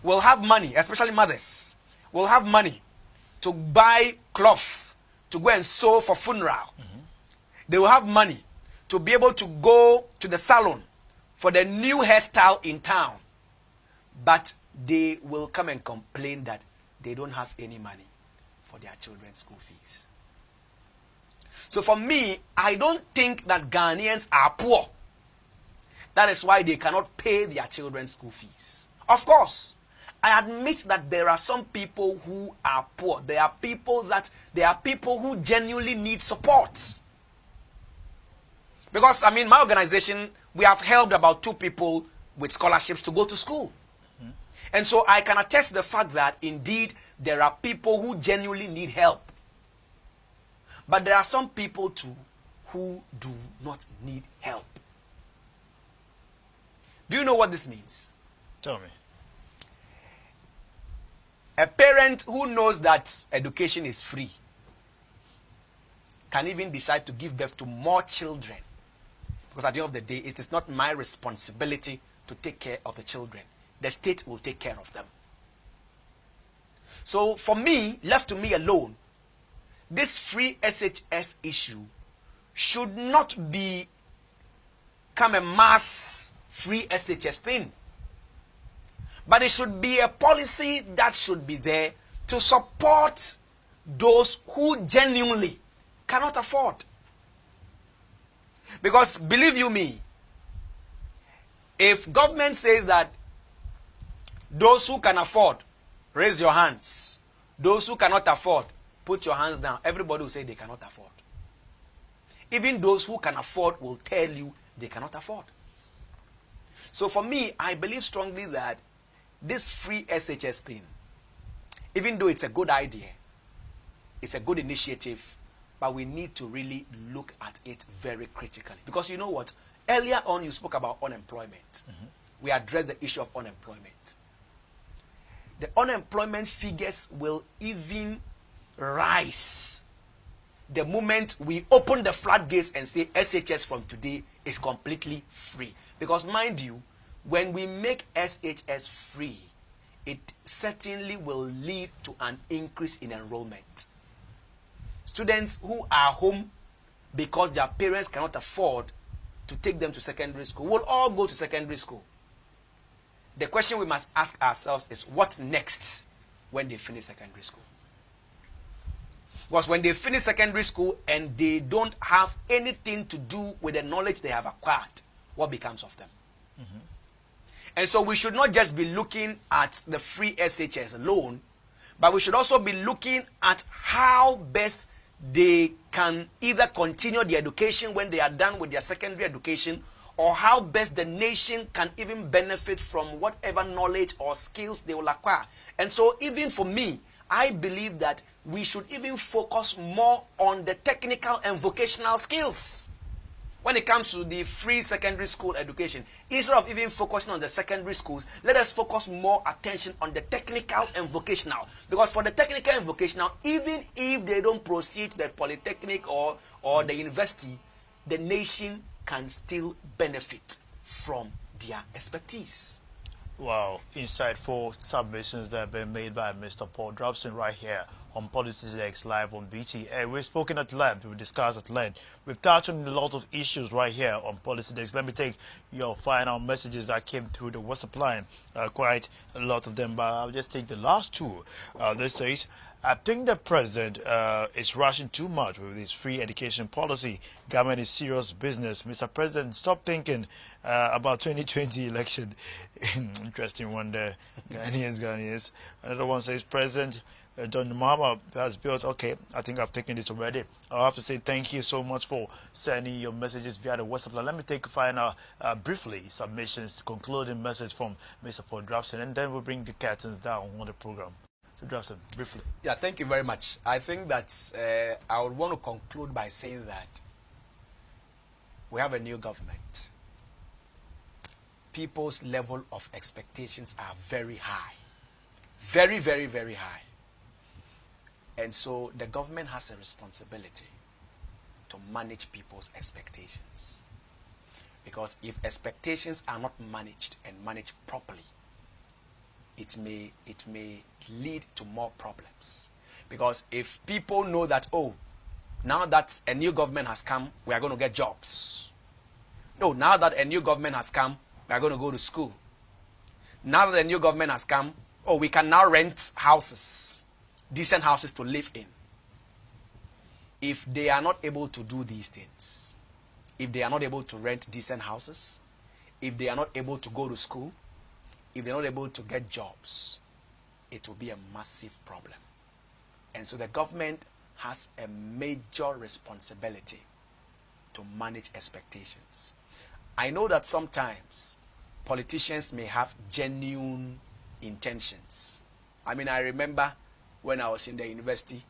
will have money, especially mothers, will have money to buy cloth, to go and sew for funeral. They will have money to be able to go to the salon for the new hairstyle in town. But they will come and complain that they don't have any money for their children's school fees. So for me, I don't think that Ghanaians are poor. That is why they cannot pay their children's school fees. Of course, I admit that there are some people who are poor. There are people who genuinely need support. Because, I mean, my organization, we have helped about 2 people with scholarships to go to school. And so I can attest to the fact that, indeed, there are people who genuinely need help. But there are some people, too, who do not need help. Do you know what this means? Tell me. A parent who knows that education is free can even decide to give birth to more children. Because at the end of the day, it is not my responsibility to take care of the children. The state will take care of them. So for me, left to me alone, this free SHS issue should not become a mass free SHS thing. But it should be a policy that should be there to support those who genuinely cannot afford. Because believe you me, if government says that those who can afford, raise your hands. Those who cannot afford, put your hands down. Everybody will say they cannot afford. Even those who can afford will tell you they cannot afford. So for me, I believe strongly that this free SHS thing, even though it's a good idea, it's a good initiative, but we need to really look at it very critically. Because you know what? Earlier on, you spoke about unemployment. We addressed the issue of unemployment. The unemployment figures will even rise the moment we open the floodgates and say SHS from today is completely free. Because mind you, when we make SHS free, it certainly will lead to an increase in enrollment. Students who are home because their parents cannot afford to take them to secondary school will all go to secondary school. The question we must ask ourselves is, what next when they finish secondary school? Because when they finish secondary school and they don't have anything to do with the knowledge they have acquired, what becomes of them? And so we should not just be looking at the free SHS alone, but we should also be looking at how best they can either continue the education when they are done with their secondary education, or how best the nation can even benefit from whatever knowledge or skills they will acquire. And so even for me, I believe that we should even focus more on the technical and vocational skills when it comes to the free secondary school education. Instead of even focusing on the secondary schools, let us focus more attention on the technical and vocational. Because for the technical and vocational, even if they don't proceed to the polytechnic or the university, the nation can still benefit from their expertise. Wow, insightful submissions that have been made by Mr. Paul Drobson right here on Policy Desk Live on BTA. We've spoken at length, we've discussed at length. We've touched on a lot of issues right here on Policy Desk. Let me take your final messages that came through the WhatsApp line. Quite a lot of them, but I'll just take the last 2. This says, I think the president is rushing too much with his free education policy. Government is serious business. Mr. President, stop thinking about 2020 election. Interesting one there. Ghanaians. Another one says, President John Mahama has built. Okay, I think I've taken this already. I'll have to say thank you so much for sending your messages via the WhatsApp line. Let me take final, briefly, submissions, concluding message from Mr. Paul Drobson, and then we'll bring the curtains down on the program. So Drobson, briefly. Yeah, thank you very much. I think that I would want to conclude by saying that we have a new government. People's level of expectations are very high. Very, very, very high. And so the government has a responsibility to manage people's expectations. Because if expectations are not managed and managed properly, it may lead to more problems. Because if people know that, oh, now that a new government has come, we are going to get jobs. No, now that a new government has come, we are going to go to school. Now that a new government has come, oh, we can now rent houses, decent houses to live in. If they are not able to do these things, if they are not able to rent decent houses, if they are not able to go to school, if they are not able to get jobs, it will be a massive problem. And so the government has a major responsibility to manage expectations. I know that sometimes politicians may have genuine intentions. I mean, I remember when I was in the university,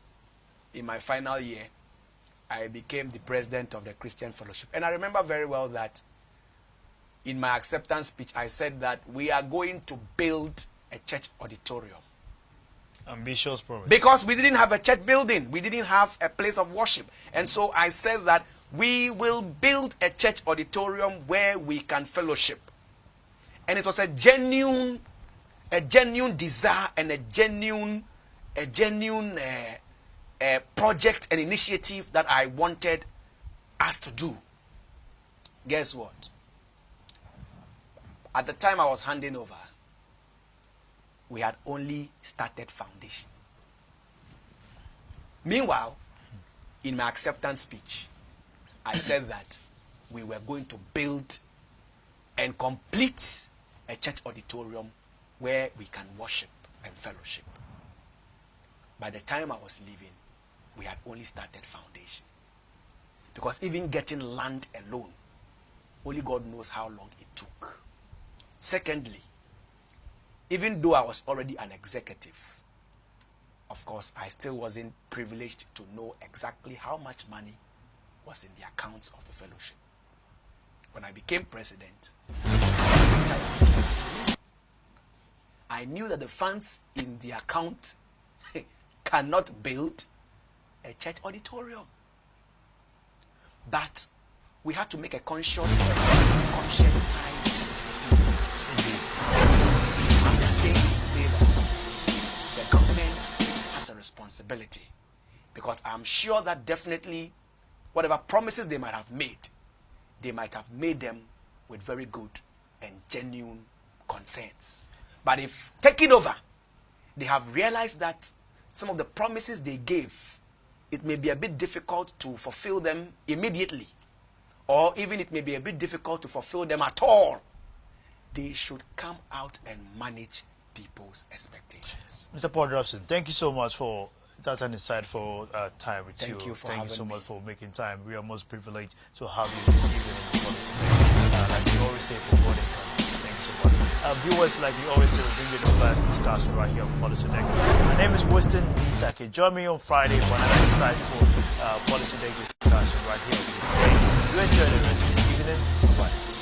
in my final year, I became the president of the Christian Fellowship. And I remember very well that in my acceptance speech, I said that we are going to build a church auditorium. Ambitious promise. Because we didn't have a church building. We didn't have a place of worship. And so I said that we will build a church auditorium where we can fellowship. And it was a genuine desire and a genuine project and initiative that I wanted us to do. Guess what? At the time I was handing over, we had only started foundation. Meanwhile, in my acceptance speech, I said that we were going to build and complete a church auditorium where we can worship and fellowship. By the time I was leaving, we had only started foundation. Because even getting land alone, only God knows how long it took. Secondly, even though I was already an executive, of course, I still wasn't privileged to know exactly how much money was in the accounts of the fellowship. When I became president, I knew that the funds in the account cannot build a church auditorium. But we had to make a conscious effort to conscientize. I'm just saying this to say that the government has a responsibility, because I'm sure that definitely whatever promises they might have made them with very good and genuine concerns. But if taking over, they have realized that some of the promises they gave, it may be a bit difficult to fulfill them immediately, or even it may be a bit difficult to fulfill them at all. They should come out and manage people's expectations. Mr. Paul Robson, thank you so much for that and insightful time with you. Thank you for Thank you so having much me. for making time. We are most privileged to have you this evening in the policy. Like we always say, for God and country. Thank you so much. Viewers, like we always say, we bring you the best discussion right here on Policy Deck. My name is Winston Itake. Join me on Friday for another insightful Policy Deck discussion right here. You enjoy the rest of the evening. Bye-bye.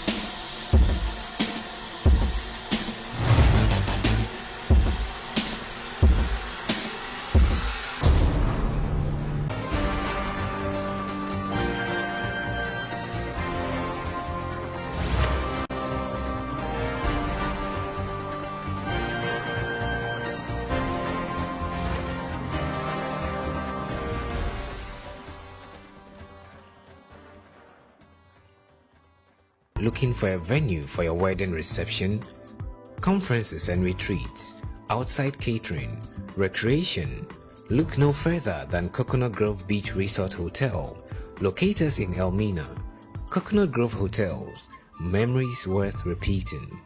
Looking for a venue for your wedding reception, conferences and retreats, outside catering, recreation? Look no further than Coconut Grove Beach Resort Hotel, located in Elmina. Coconut Grove Hotels, memories worth repeating.